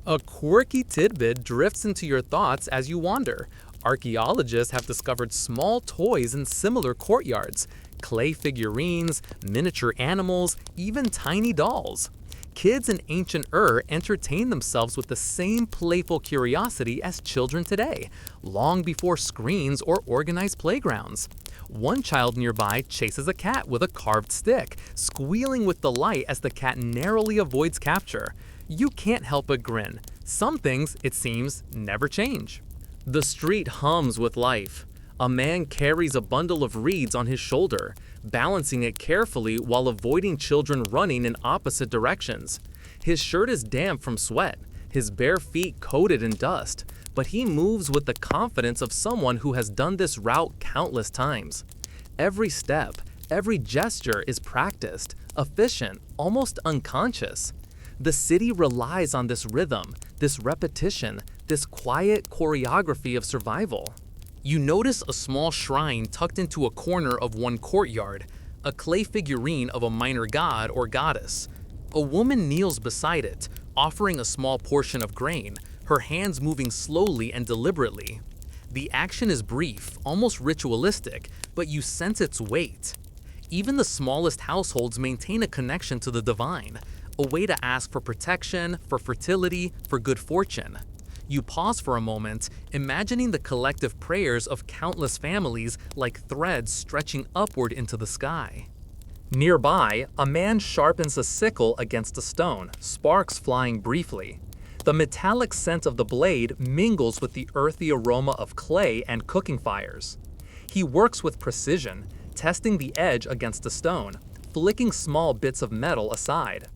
A quirky tidbit drifts into your thoughts as you wander. Archaeologists have discovered small toys in similar courtyards. Clay figurines, miniature animals, even tiny dolls. Kids in ancient entertained themselves with the same playful curiosity as children today, long before screens or organized playgrounds. One child nearby chases a cat with a carved stick, squealing with delight as the cat narrowly avoids capture. You can't help but grin. Some things, it seems, never change. The street hums with life. A man carries a bundle of reeds on his shoulder, balancing it carefully while avoiding children running in opposite directions. His shirt is damp from sweat, his bare feet coated in dust, but he moves with the confidence of someone who has done this route countless times. Every step, every gesture is practiced, efficient, almost unconscious. The city relies on this rhythm, this repetition, this quiet choreography of survival. You notice a small shrine tucked into a corner of one courtyard, a clay figurine of a minor god or goddess. A woman kneels beside it, offering a small portion of grain, her hands moving slowly and deliberately. The action is brief, almost ritualistic, but you sense its weight. Even the smallest households maintain a connection to the divine, a way to ask for protection, for fertility, for good fortune. You pause for a moment, imagining the collective prayers of countless families like threads stretching upward into the sky. Nearby, a man sharpens a sickle against a stone, sparks flying briefly. The metallic scent of the blade mingles with the earthy aroma of clay and cooking fires. He works with precision, testing the edge against the stone, flicking small bits of metal aside.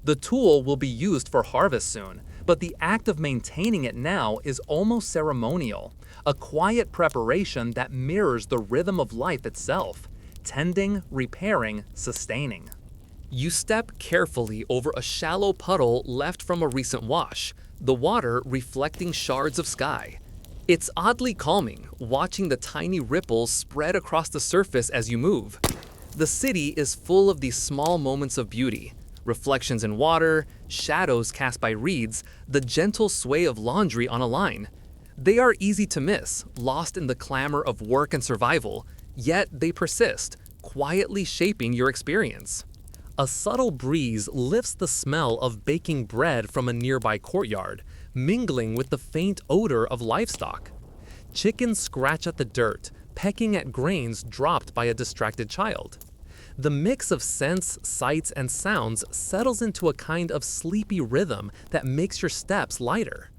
The tool will be used for harvest soon, but the act of maintaining it now is almost ceremonial, a quiet preparation that mirrors the rhythm of life itself, tending, repairing, sustaining. You step carefully over a shallow puddle left from a recent wash, the water reflecting shards of sky. It's oddly calming, watching the tiny ripples spread across the surface as you move. The city is full of these small moments of beauty. Reflections in water, shadows cast by reeds, the gentle sway of laundry on a line. They are easy to miss, lost in the clamor of work and survival, yet they persist, quietly shaping your experience. A subtle breeze lifts the smell of baking bread from a nearby courtyard, mingling with the faint odor of livestock. Chickens scratch at the dirt, pecking at grains dropped by a distracted child. The mix of scents, sights, and sounds settles into a kind of sleepy rhythm that makes your steps lighter.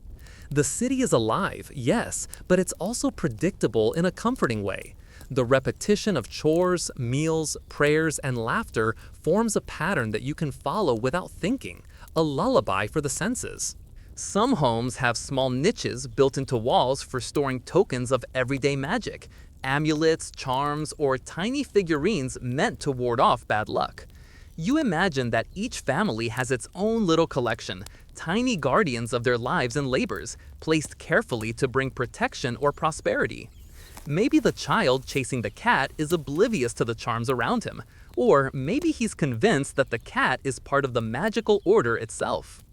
The city is alive, yes, but it's also predictable in a comforting way. The repetition of chores, meals, prayers, and laughter forms a pattern that you can follow without thinking, a lullaby for the senses. Some homes have small niches built into walls for storing tokens of everyday magic, amulets, charms, or tiny figurines meant to ward off bad luck. You imagine that each family has its own little collection, tiny guardians of their lives and labors, placed carefully to bring protection or prosperity. Maybe the child chasing the cat is oblivious to the charms around him, or maybe he's convinced that the cat is part of the magical order itself.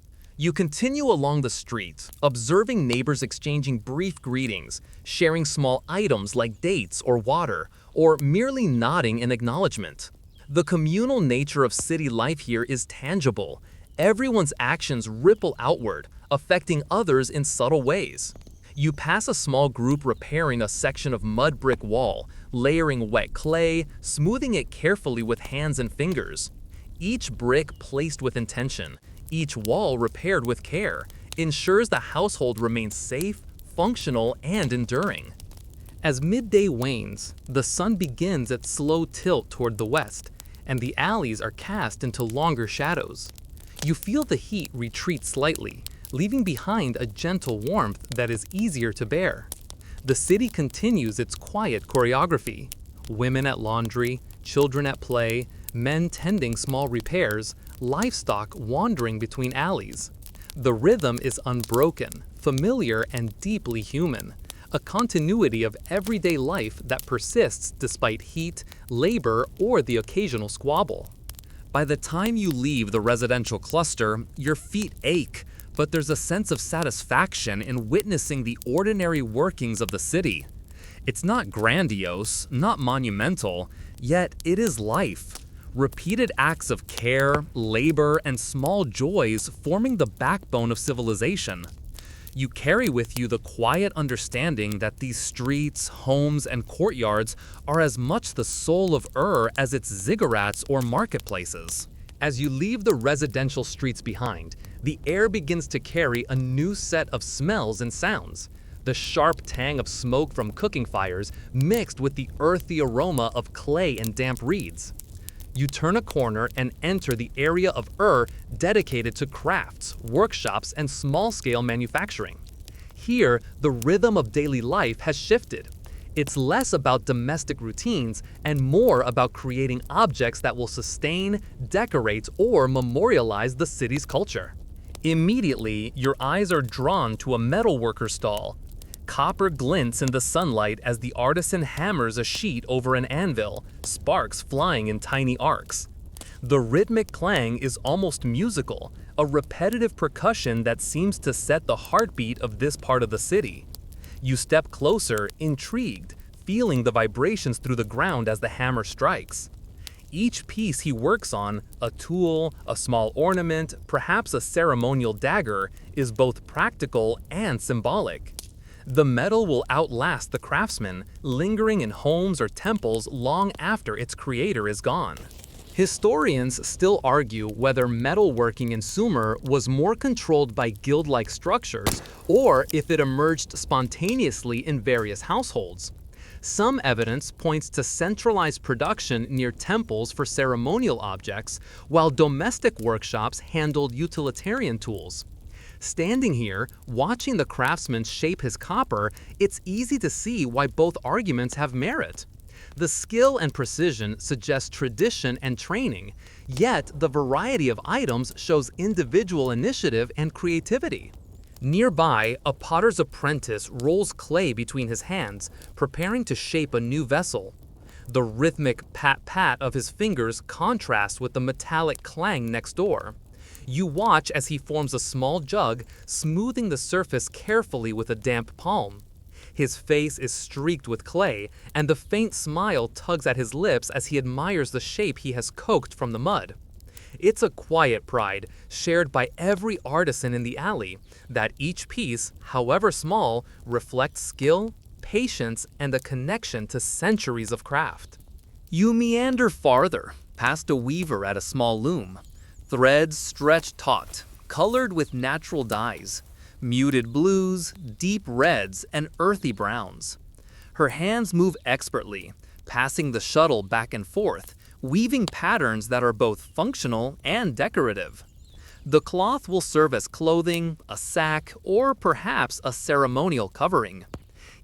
You continue along the street, observing neighbors exchanging brief greetings, sharing small items like dates or water, or merely nodding in acknowledgement. The communal nature of city life here is tangible. Everyone's actions ripple outward, affecting others in subtle ways. You pass a small group repairing a section of mud brick wall, layering wet clay, smoothing it carefully with hands and fingers. Each brick placed with intention, each wall repaired with care, ensures the household remains safe, functional, and enduring. As midday wanes, the sun begins its slow tilt toward the west, and the alleys are cast into longer shadows. You feel the heat retreat slightly, leaving behind a gentle warmth that is easier to bear. The city continues its quiet choreography. Women at laundry, children at play, men tending small repairs, livestock wandering between alleys. The rhythm is unbroken, familiar, and deeply human, a continuity of everyday life that persists despite heat, labor, or the occasional squabble. By the time you leave the residential cluster, your feet ache, but there's a sense of satisfaction in witnessing the ordinary workings of the city. It's not grandiose, not monumental, yet it is life. Repeated acts of care, labor, and small joys forming the backbone of civilization. You carry with you the quiet understanding that these streets, homes, and courtyards are as much the soul of Ur as its ziggurats or marketplaces. As you leave the residential streets behind, the air begins to carry a new set of smells and sounds. the sharp tang of smoke from cooking fires mixed with the earthy aroma of clay and damp reeds. You turn a corner and enter the area of dedicated to crafts, workshops, and small-scale manufacturing. Here, the rhythm of daily life has shifted. It's less about domestic routines and more about creating objects that will sustain, decorate, or memorialize the city's culture. Immediately, your eyes are drawn to a metalworker stall. Copper glints in the sunlight as the artisan hammers a sheet over an anvil, sparks flying in tiny arcs. The rhythmic clang is almost musical, a repetitive percussion that seems to set the heartbeat of this part of the city. You step closer, intrigued, feeling the vibrations through the ground as the hammer strikes. Each piece he works on, a tool, a small ornament, perhaps a ceremonial dagger, is both practical and symbolic. The metal will outlast the craftsman, lingering in homes or temples long after its creator is gone. Historians still argue whether metalworking in Sumer was more controlled by guild-like structures or if it emerged spontaneously in various households. Some evidence points to centralized production near temples for ceremonial objects, while domestic workshops handled utilitarian tools. Standing here, watching the craftsman shape his copper, it's easy to see why both arguments have merit. The skill and precision suggest tradition and training, yet the variety of items shows individual initiative and creativity. Nearby, a potter's apprentice rolls clay between his hands, preparing to shape a new vessel. The rhythmic pat-pat of his fingers contrasts with the metallic clang next door. You watch as he forms a small jug, smoothing the surface carefully with a damp palm. His face is streaked with clay, and the faint smile tugs at his lips as he admires the shape he has coaxed from the mud. It's a quiet pride, shared by every artisan in the alley, that each piece, however small, reflects skill, patience, and a connection to centuries of craft. You meander farther, past a weaver at a small loom. Threads stretch taut, colored with natural dyes, muted blues, deep reds, and earthy browns. Her hands move expertly, passing the shuttle back and forth, weaving patterns that are both functional and decorative. The cloth will serve as clothing, a sack, or perhaps a ceremonial covering.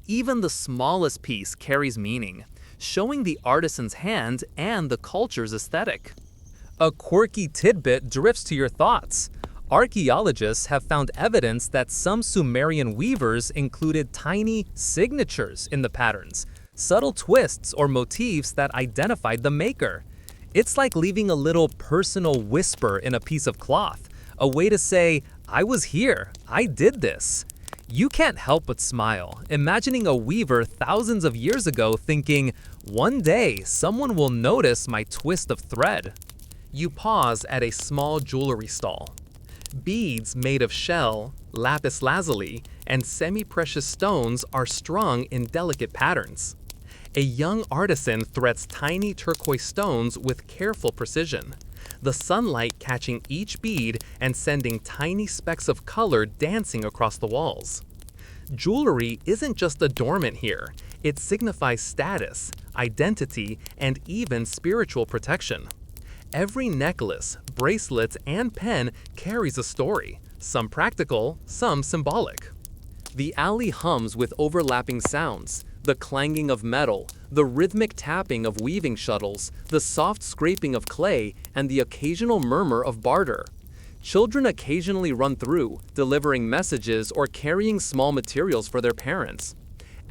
Even the smallest piece carries meaning, showing the artisan's hand and the culture's aesthetic. A quirky tidbit drifts to your thoughts. Archaeologists have found evidence that some Sumerian weavers included tiny signatures in the patterns, subtle twists or motifs that identified the maker. It's like leaving a little personal whisper in a piece of cloth, a way to say, "I was here, I did this." You can't help but smile, imagining a weaver thousands of years ago thinking, "One day someone will notice my twist of thread." You pause at a small jewelry stall. Beads made of shell, lapis lazuli, and semi-precious stones are strung in delicate patterns. A young artisan threads tiny turquoise stones with careful precision, the sunlight catching each bead and sending tiny specks of color dancing across the walls. Jewelry isn't just adornment here, it signifies status, identity, and even spiritual protection. Every necklace, bracelet, and pen carries a story, some practical, some symbolic. The alley hums with overlapping sounds, the clanging of metal, the rhythmic tapping of weaving shuttles, the soft scraping of clay, and the occasional murmur of barter. Children occasionally run through, delivering messages or carrying small materials for their parents.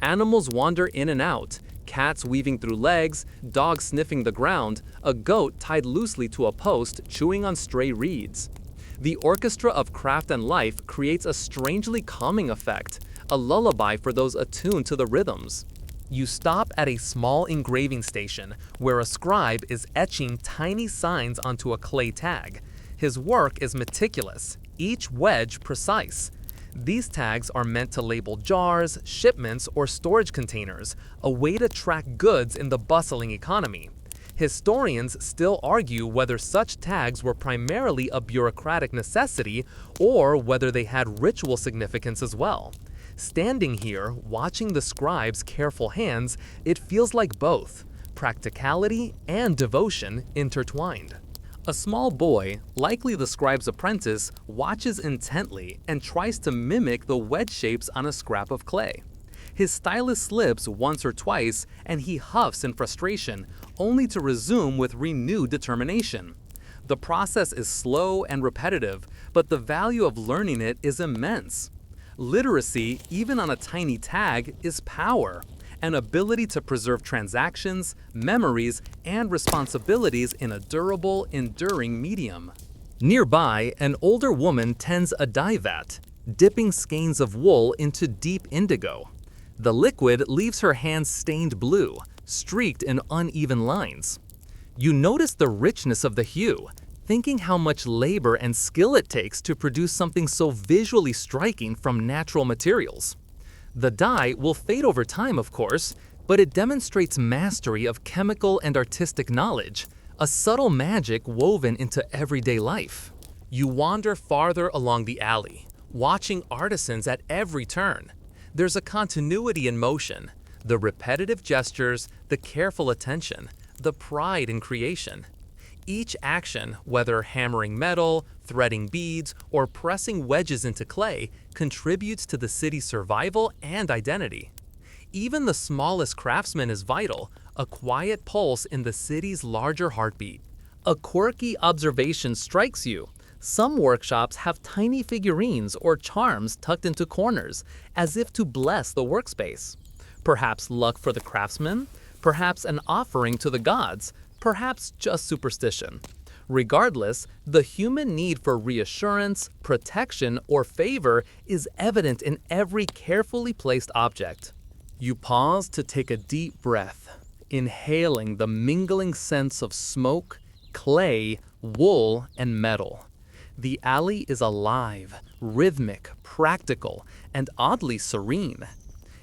Animals wander in and out, cats weaving through legs, dogs sniffing the ground, a goat tied loosely to a post chewing on stray reeds. The orchestra of craft and life creates a strangely calming effect, a lullaby for those attuned to the rhythms. You stop at a small engraving station where a scribe is etching tiny signs onto a clay tag. His work is meticulous, each wedge precise. These tags are meant to label jars, shipments, or storage containers, a way to track goods in the bustling economy. Historians still argue whether such tags were primarily a bureaucratic necessity or whether they had ritual significance as well. Standing here, watching the scribes' careful hands, it feels like both practicality and devotion intertwined. A small boy, likely the scribe's apprentice, watches intently and tries to mimic the wedge shapes on a scrap of clay. His stylus slips once or twice and he huffs in frustration, only to resume with renewed determination. The process is slow and repetitive, but the value of learning it is immense. Literacy, even on a tiny tag, is power, an ability to preserve transactions, memories, and responsibilities in a durable, enduring medium. Nearby, an older woman tends a dye vat, dipping skeins of wool into deep indigo. The liquid leaves her hands stained blue, streaked in uneven lines. You notice the richness of the hue, thinking how much labor and skill it takes to produce something so visually striking from natural materials. The dye will fade over time, of course, but it demonstrates mastery of chemical and artistic knowledge, a subtle magic woven into everyday life. You wander farther along the alley, watching artisans at every turn. There's a continuity in motion, the repetitive gestures, the careful attention, the pride in creation. Each action, whether hammering metal, threading beads, or pressing wedges into clay, contributes to the city's survival and identity. Even the smallest craftsman is vital, a quiet pulse in the city's larger heartbeat. A quirky observation strikes you. Some workshops have tiny figurines or charms tucked into corners, as if to bless the workspace. Perhaps luck for the craftsman, perhaps an offering to the gods, perhaps just superstition. Regardless, the human need for reassurance, protection, or favor is evident in every carefully placed object. You pause to take a deep breath, inhaling the mingling scents of smoke, clay, wool, and metal. The alley is alive, rhythmic, practical, and oddly serene.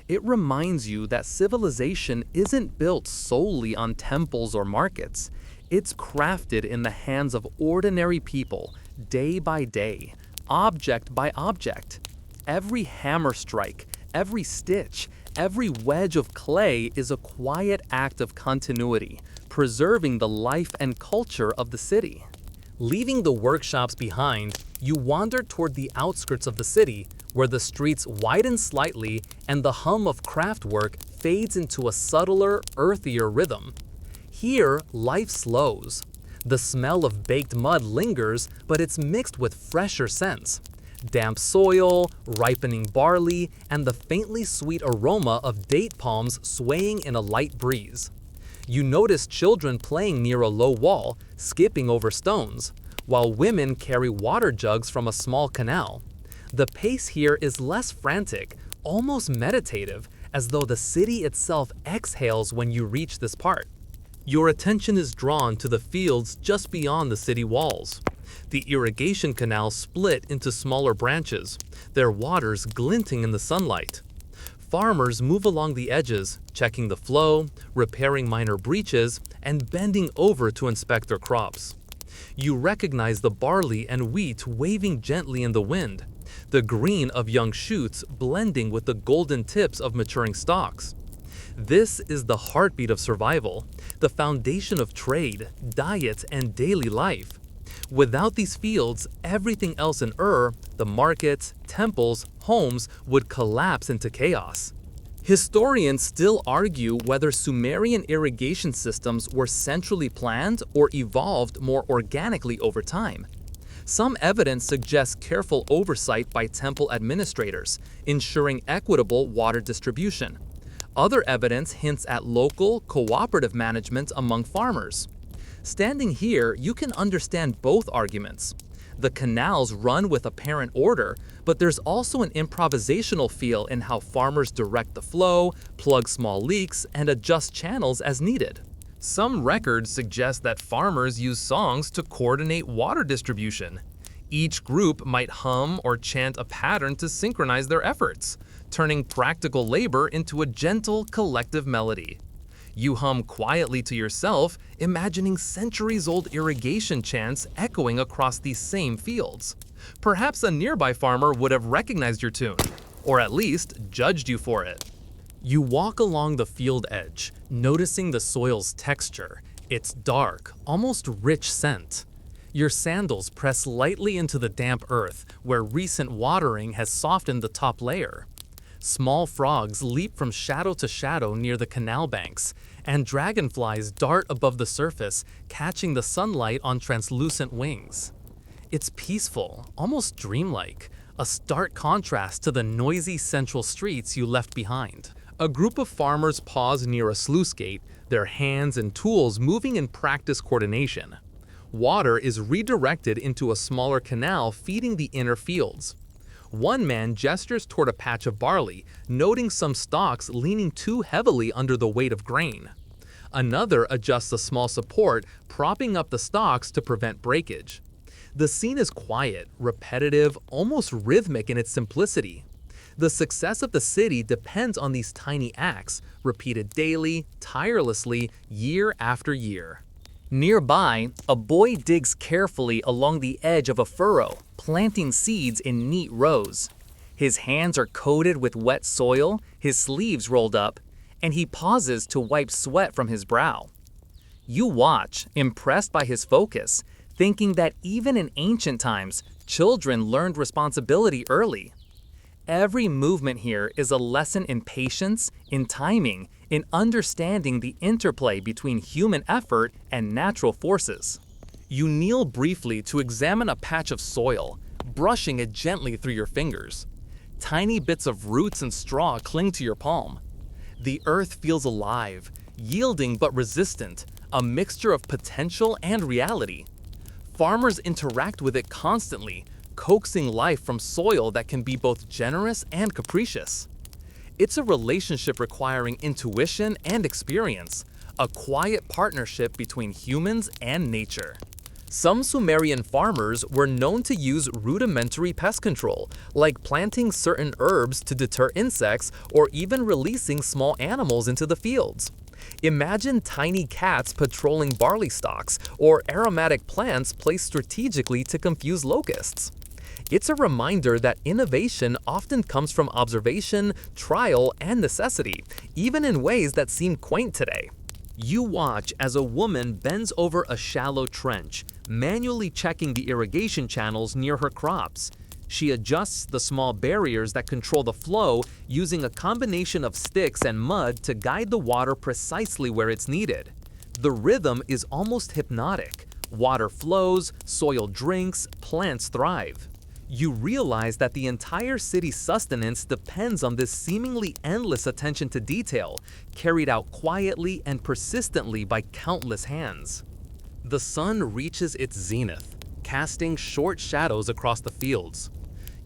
It reminds you that civilization isn't built solely on temples or markets. It's crafted in the hands of ordinary people, day by day, object by object. Every hammer strike, every stitch, every wedge of clay is a quiet act of continuity, preserving the life and culture of the city. Leaving the workshops behind, you wander toward the outskirts of the city, where the streets widen slightly and the hum of craftwork fades into a subtler, earthier rhythm. Here, life slows. The smell of baked mud lingers, but it's mixed with fresher scents. Damp soil, ripening barley, and the faintly sweet aroma of date palms swaying in a light breeze. You notice children playing near a low wall, skipping over stones, while women carry water jugs from a small canal. The pace here is less frantic, almost meditative, as though the city itself exhales when you reach this part. Your attention is drawn to the fields just beyond the city walls. The irrigation canals split into smaller branches, their waters glinting in the sunlight. Farmers move along the edges, checking the flow, repairing minor breaches, and bending over to inspect their crops. You recognize the barley and wheat waving gently in the wind, the green of young shoots blending with the golden tips of maturing stalks. This is the heartbeat of survival, the foundation of trade, diet, and daily life. Without these fields, everything else in the markets, temples, homes, would collapse into chaos. Historians still argue whether Sumerian irrigation systems were centrally planned or evolved more organically over time. Some evidence suggests careful oversight by temple administrators, ensuring equitable water distribution. Other evidence hints at local, cooperative management among farmers. Standing here, you can understand both arguments. The canals run with apparent order, but there's also an improvisational feel in how farmers direct the flow, plug small leaks, and adjust channels as needed. Some records suggest that farmers use songs to coordinate water distribution. Each group might hum or chant a pattern to synchronize their efforts, turning practical labor into a gentle, collective melody. You hum quietly to yourself, imagining centuries-old irrigation chants echoing across these same fields. Perhaps a nearby farmer would have recognized your tune. or at least judged you for it. You walk along the field edge, noticing the soil's texture, its dark, almost rich scent. Your sandals press lightly into the damp earth where recent watering has softened the top layer. Small frogs leap from shadow to shadow near the canal banks, and dragonflies dart above the surface, catching the sunlight on translucent wings. It's peaceful, almost dreamlike, a stark contrast to the noisy central streets you left behind. A group of farmers pause near a sluice gate, their hands and tools moving in practice coordination. Water is redirected into a smaller canal feeding the inner fields. One man gestures toward a patch of barley, noting some stalks leaning too heavily under the weight of grain. Another adjusts a small support, propping up the stalks to prevent breakage. The scene is quiet, repetitive, almost rhythmic in its simplicity. The success of the city depends on these tiny acts, repeated daily, tirelessly, year after year. Nearby, a boy digs carefully along the edge of a furrow, planting seeds in neat rows. His hands are coated with wet soil, his sleeves rolled up, and he pauses to wipe sweat from his brow. You watch, impressed by his focus, thinking that even in ancient times, children learned responsibility early. Every movement here is a lesson in patience, in timing, in understanding the interplay between human effort and natural forces. You kneel briefly to examine a patch of soil, brushing it gently through your fingers. Tiny bits of roots and straw cling to your palm. The earth feels alive, yielding but resistant, a mixture of potential and reality. Farmers interact with it constantly, coaxing life from soil that can be both generous and capricious. It's a relationship requiring intuition and experience, a quiet partnership between humans and nature. Some Sumerian farmers were known to use rudimentary pest control, like planting certain herbs to deter insects or even releasing small animals into the fields. Imagine tiny cats patrolling barley stalks or aromatic plants placed strategically to confuse locusts. It's a reminder that innovation often comes from observation, trial, and necessity, even in ways that seem quaint today. You watch as a woman bends over a shallow trench, manually checking the irrigation channels near her crops. She adjusts the small barriers that control the flow, using a combination of sticks and mud to guide the water precisely where it's needed. The rhythm is almost hypnotic. Water flows, soil drinks, plants thrive. You realize that the entire city's sustenance depends on this seemingly endless attention to detail, carried out quietly and persistently by countless hands. The sun reaches its zenith, casting short shadows across the fields.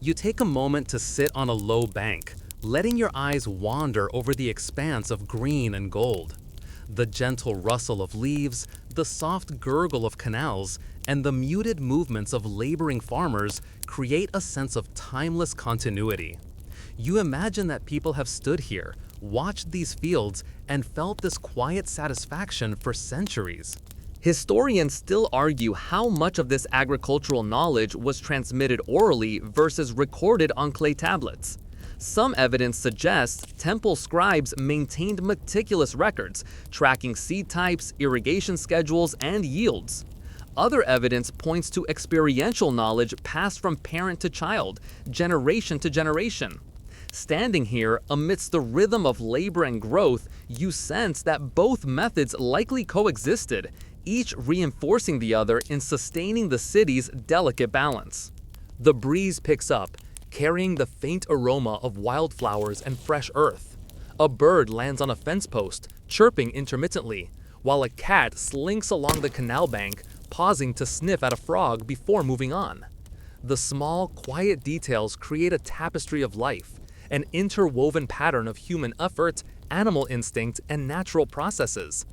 You take a moment to sit on a low bank, letting your eyes wander over the expanse of green and gold. The gentle rustle of leaves, the soft gurgle of canals, and the muted movements of laboring farmers create a sense of timeless continuity. You imagine that people have stood here, watched these fields, and felt this quiet satisfaction for centuries. Historians still argue how much of this agricultural knowledge was transmitted orally versus recorded on clay tablets. Some evidence suggests temple scribes maintained meticulous records, tracking seed types, irrigation schedules, and yields. Other evidence points to experiential knowledge passed from parent to child, generation to generation. Standing here, amidst the rhythm of labor and growth, you sense that both methods likely coexisted, each reinforcing the other in sustaining the city's delicate balance. The breeze picks up, carrying the faint aroma of wildflowers and fresh earth. A bird lands on a fence post, chirping intermittently, while a cat slinks along the canal bank, pausing to sniff at a frog before moving on. The small, quiet details create a tapestry of life, an interwoven pattern of human effort, animal instinct, and natural processes.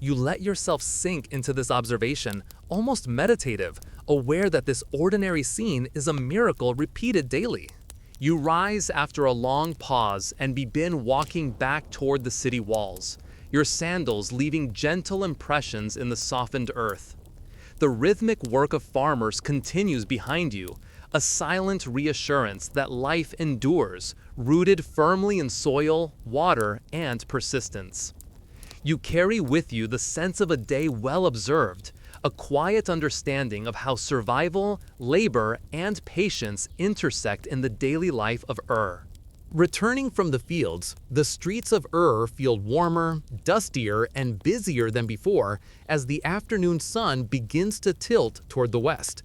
You let yourself sink into this observation, almost meditative, aware that this ordinary scene is a miracle repeated daily. You rise after a long pause and begin walking back toward the city walls, your sandals leaving gentle impressions in the softened earth. The rhythmic work of farmers continues behind you, a silent reassurance that life endures, rooted firmly in soil, water, and persistence. You carry with you the sense of a day well observed, a quiet understanding of how survival, labor, and patience intersect in the daily life of Ur. Returning from the fields, the streets of Ur feel warmer, dustier, and busier than before as the afternoon sun begins to tilt toward the west.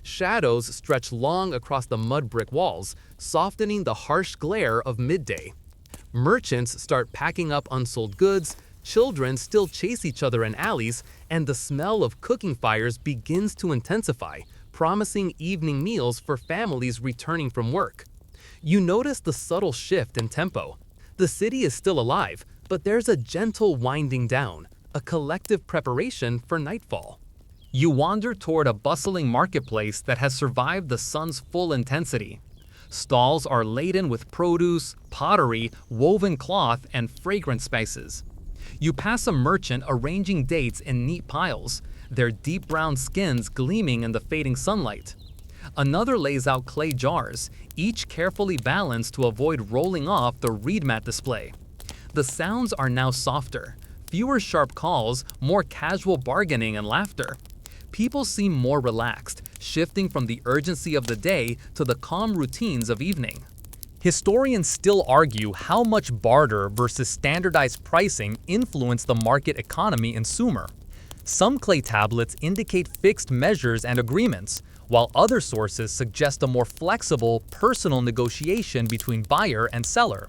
Shadows stretch long across the mud brick walls, softening the harsh glare of midday. Merchants start packing up unsold goods, children still chase each other in alleys, and the smell of cooking fires begins to intensify, promising evening meals for families returning from work. You notice the subtle shift in tempo. The city is still alive, but there's a gentle winding down, a collective preparation for nightfall. You wander toward a bustling marketplace that has survived the sun's full intensity. Stalls are laden with produce, pottery, woven cloth, and fragrant spices. You pass a merchant arranging dates in neat piles, their deep brown skins gleaming in the fading sunlight. Another lays out clay jars, each carefully balanced to avoid rolling off the reed mat display. The sounds are now softer, fewer sharp calls, more casual bargaining and laughter. People seem more relaxed, shifting from the urgency of the day to the calm routines of evening. Historians still argue how much barter versus standardized pricing influenced the market economy in Sumer. Some clay tablets indicate fixed measures and agreements, while other sources suggest a more flexible, personal negotiation between buyer and seller.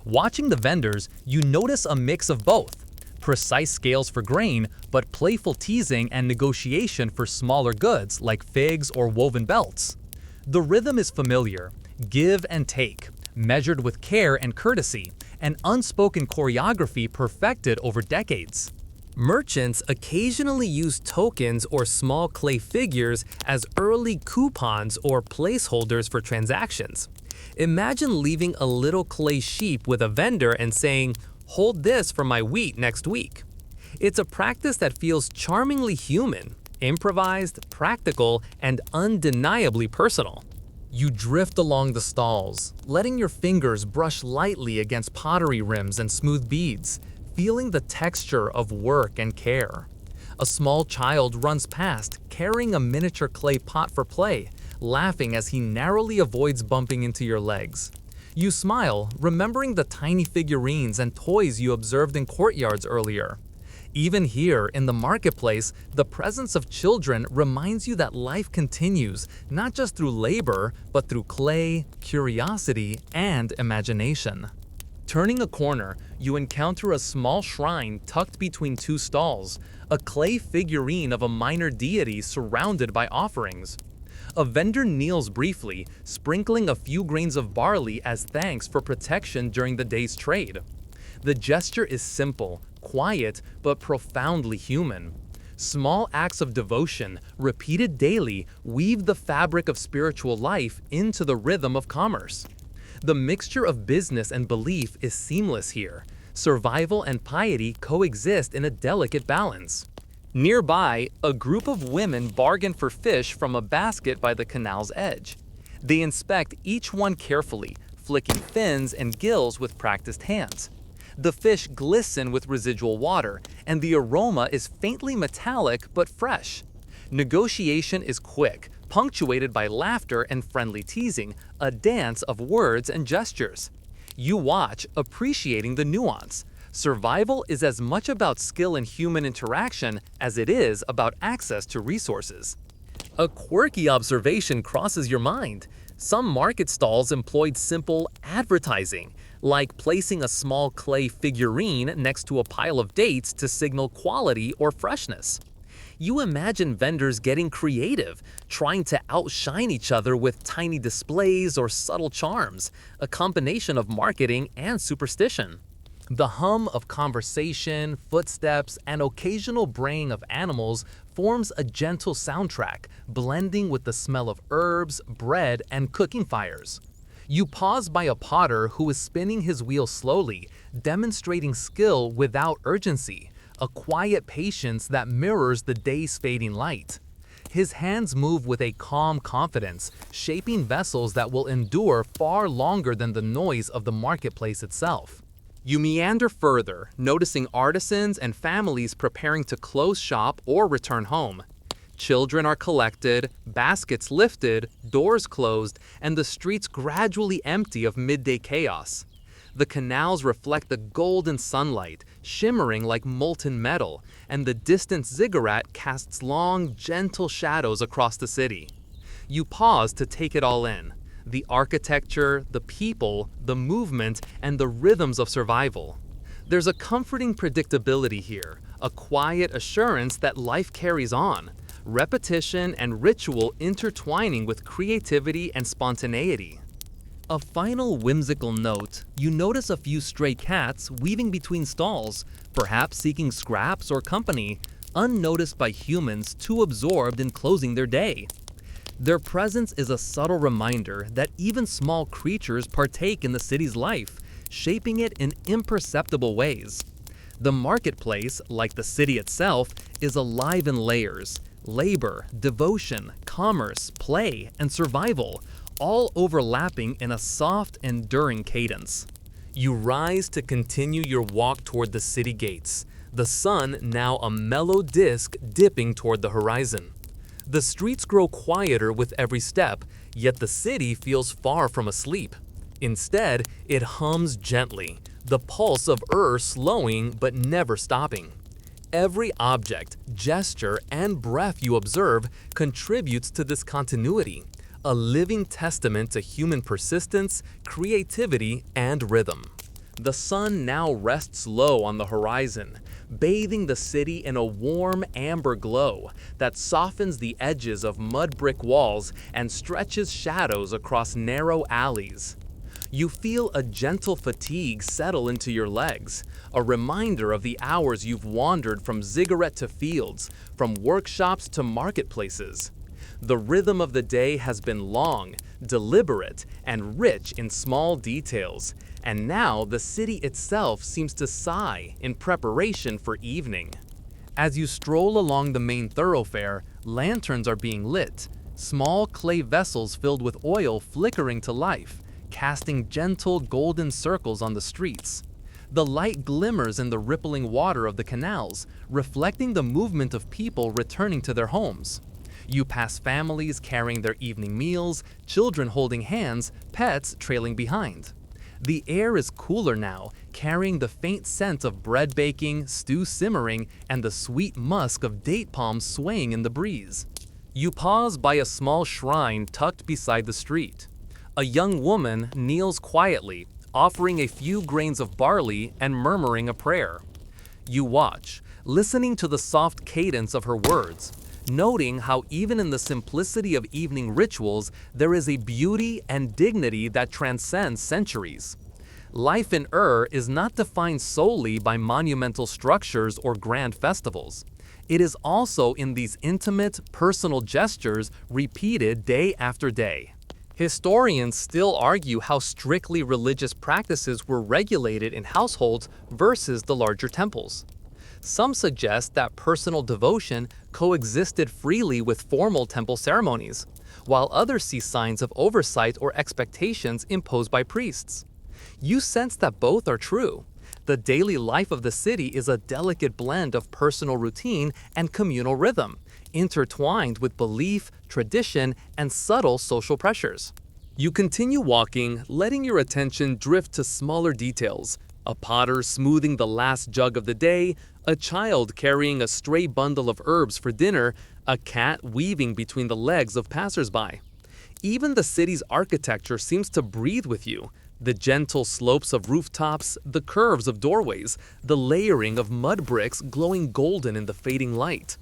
Watching the vendors, you notice a mix of both. Precise scales for grain, but playful teasing and negotiation for smaller goods like figs or woven belts. The rhythm is familiar, give and take, measured with care and courtesy, an unspoken choreography perfected over decades. Merchants occasionally use tokens or small clay figures as early coupons or placeholders for transactions. Imagine leaving a little clay sheep with a vendor and saying, "Hold this for my wheat next week." It's a practice that feels charmingly human, improvised, practical, and undeniably personal. You drift along the stalls, letting your fingers brush lightly against pottery rims and smooth beads, feeling the texture of work and care. A small child runs past, carrying a miniature clay pot for play, laughing as he narrowly avoids bumping into your legs. You smile, remembering the tiny figurines and toys you observed in courtyards earlier. Even here, in the marketplace, the presence of children reminds you that life continues, not just through labor, but through clay, curiosity, and imagination. Turning a corner, you encounter a small shrine tucked between two stalls, a clay figurine of a minor deity surrounded by offerings. A vendor kneels briefly, sprinkling a few grains of barley as thanks for protection during the day's trade. The gesture is simple, quiet, but profoundly human. Small acts of devotion, repeated daily, weave the fabric of spiritual life into the rhythm of commerce. The mixture of business and belief is seamless here. Survival and piety coexist in a delicate balance. Nearby, a group of women bargain for fish from a basket by the canal's edge. They inspect each one carefully, flicking fins and gills with practiced hands. The fish glisten with residual water, and the aroma is faintly metallic but fresh. Negotiation is quick, punctuated by laughter and friendly teasing, a dance of words and gestures. You watch, appreciating the nuance. Survival is as much about skill and human interaction as it is about access to resources. A quirky observation crosses your mind. Some market stalls employed simple advertising, like placing a small clay figurine next to a pile of dates to signal quality or freshness. You imagine vendors getting creative, trying to outshine each other with tiny displays or subtle charms, a combination of marketing and superstition. The hum of conversation, footsteps, and occasional braying of animals forms a gentle soundtrack, blending with the smell of herbs, bread, and cooking fires. You pause by a potter who is spinning his wheel slowly, demonstrating skill without urgency, a quiet patience that mirrors the day's fading light. His hands move with a calm confidence, shaping vessels that will endure far longer than the noise of the marketplace itself. You meander further, noticing artisans and families preparing to close shop or return home. Children are collected, baskets lifted, doors closed, and the streets gradually empty of midday chaos. The canals reflect the golden sunlight, shimmering like molten metal, and the distant ziggurat casts long, gentle shadows across the city. You pause to take it all in: the architecture, the people, the movement, and the rhythms of survival. There's a comforting predictability here, a quiet assurance that life carries on, repetition and ritual intertwining with creativity and spontaneity. A final whimsical note: you notice a few stray cats weaving between stalls, perhaps seeking scraps or company, unnoticed by humans too absorbed in closing their day. Their presence is a subtle reminder that even small creatures partake in the city's life, shaping it in imperceptible ways. The marketplace, like the city itself, is alive in layers: labor, devotion, commerce, play, and survival, all overlapping in a soft, enduring cadence. You rise to continue your walk toward the city gates, the sun now a mellow disk dipping toward the horizon. The streets grow quieter with every step, yet the city feels far from asleep. Instead, it hums gently, the pulse of slowing but never stopping. Every object, gesture, and breath you observe contributes to this continuity, a living testament to human persistence, creativity, and rhythm. The sun now rests low on the horizon, bathing the city in a warm amber glow that softens the edges of mud brick walls and stretches shadows across narrow alleys. You feel a gentle fatigue settle into your legs, a reminder of the hours you've wandered from ziggurat to fields, from workshops to marketplaces. The rhythm of the day has been long, deliberate, and rich in small details, and now the city itself seems to sigh in preparation for evening. As you stroll along the main thoroughfare, lanterns are being lit, small clay vessels filled with oil flickering to life, casting gentle golden circles on the streets. The light glimmers in the rippling water of the canals, reflecting the movement of people returning to their homes. You pass families carrying their evening meals, children holding hands, pets trailing behind. The air is cooler now, carrying the faint scent of bread baking, stew simmering, and the sweet musk of date palms swaying in the breeze. You pause by a small shrine tucked beside the street. A young woman kneels quietly, offering a few grains of barley and murmuring a prayer. You watch, listening to the soft cadence of her words, noting how even in the simplicity of evening rituals, there is a beauty and dignity that transcends centuries. Life in is not defined solely by monumental structures or grand festivals. It is also in these intimate, personal gestures repeated day after day. Historians still argue how strictly religious practices were regulated in households versus the larger temples. Some suggest that personal devotion coexisted freely with formal temple ceremonies, while others see signs of oversight or expectations imposed by priests. You sense that both are true. The daily life of the city is a delicate blend of personal routine and communal rhythm, intertwined with belief, tradition, and subtle social pressures. You continue walking, letting your attention drift to smaller details: a potter smoothing the last jug of the day, a child carrying a stray bundle of herbs for dinner, a cat weaving between the legs of passersby. Even the city's architecture seems to breathe with you. The gentle slopes of rooftops, the curves of doorways, the layering of mud bricks glowing golden in the fading light.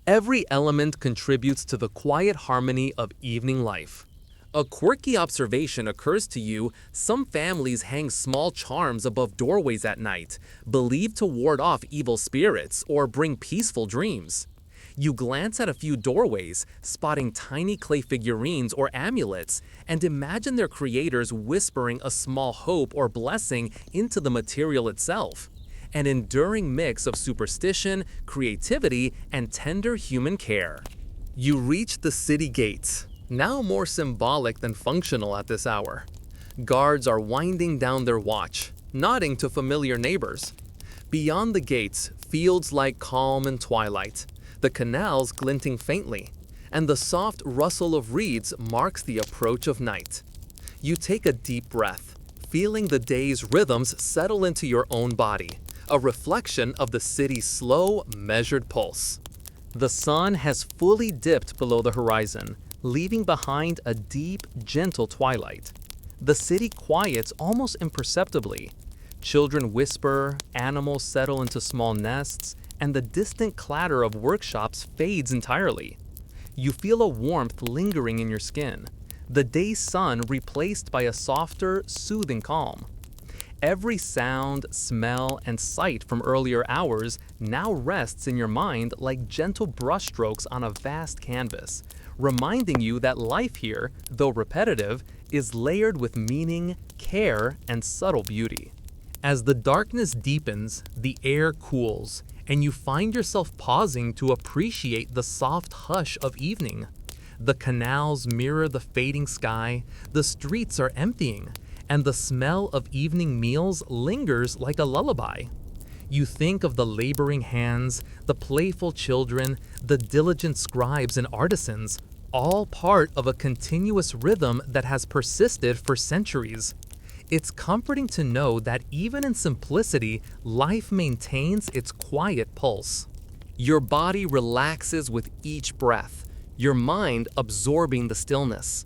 Every element contributes to the quiet harmony of evening life. A quirky observation occurs to you: some families hang small charms above doorways at night, believed to ward off evil spirits or bring peaceful dreams. You glance at a few doorways, spotting tiny clay figurines or amulets, and imagine their creators whispering a small hope or blessing into the material itself. An enduring mix of superstition, creativity, and tender human care. You reach the city gates, now more symbolic than functional at this hour. Guards are winding down their watch, nodding to familiar neighbors. Beyond the gates, fields lie calm in twilight, the canals glinting faintly, and the soft rustle of reeds marks the approach of night. You take a deep breath, feeling the day's rhythms settle into your own body, a reflection of the city's slow, measured pulse. The sun has fully dipped below the horizon, leaving behind a deep, gentle twilight. The city quiets almost imperceptibly. Children whisper, animals settle into small nests, and the distant clatter of workshops fades entirely. You feel a warmth lingering in your skin, the day's sun replaced by a softer, soothing calm. Every sound, smell, and sight from earlier hours now rests in your mind like gentle brushstrokes on a vast canvas, reminding you that life here, though repetitive, is layered with meaning, care, and subtle beauty. As the darkness deepens, the air cools, and you find yourself pausing to appreciate the soft hush of evening. The canals mirror the fading sky, the streets are emptying, and the smell of evening meals lingers like a lullaby. You think of the laboring hands, the playful children, the diligent scribes and artisans, all part of a continuous rhythm that has persisted for centuries. It's comforting to know that even in simplicity, life maintains its quiet pulse. Your body relaxes with each breath, your mind absorbing the stillness.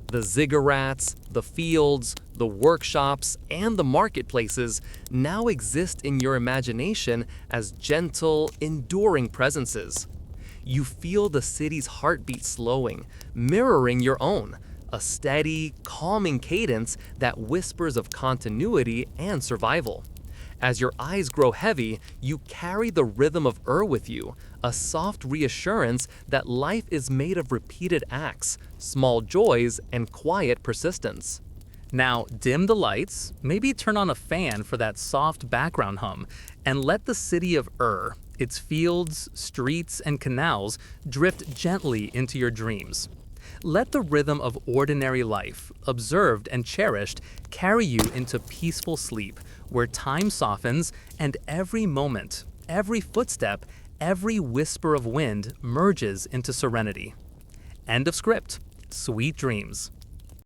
The ziggurats, the fields, the workshops, and the marketplaces now exist in your imagination as gentle, enduring presences. You feel the city's heartbeat slowing, mirroring your own, a steady, calming cadence that whispers of continuity and survival. As your eyes grow heavy, you carry the rhythm of with you, a soft reassurance that life is made of repeated acts, small joys, and quiet persistence. Now, dim the lights, maybe turn on a fan for that soft background hum, and let the city of its fields, streets, and canals drift gently into your dreams. Let the rhythm of ordinary life, observed and cherished, carry you into peaceful sleep, where time softens and every moment, every footstep, every whisper of wind merges into serenity. End of script. Sweet dreams.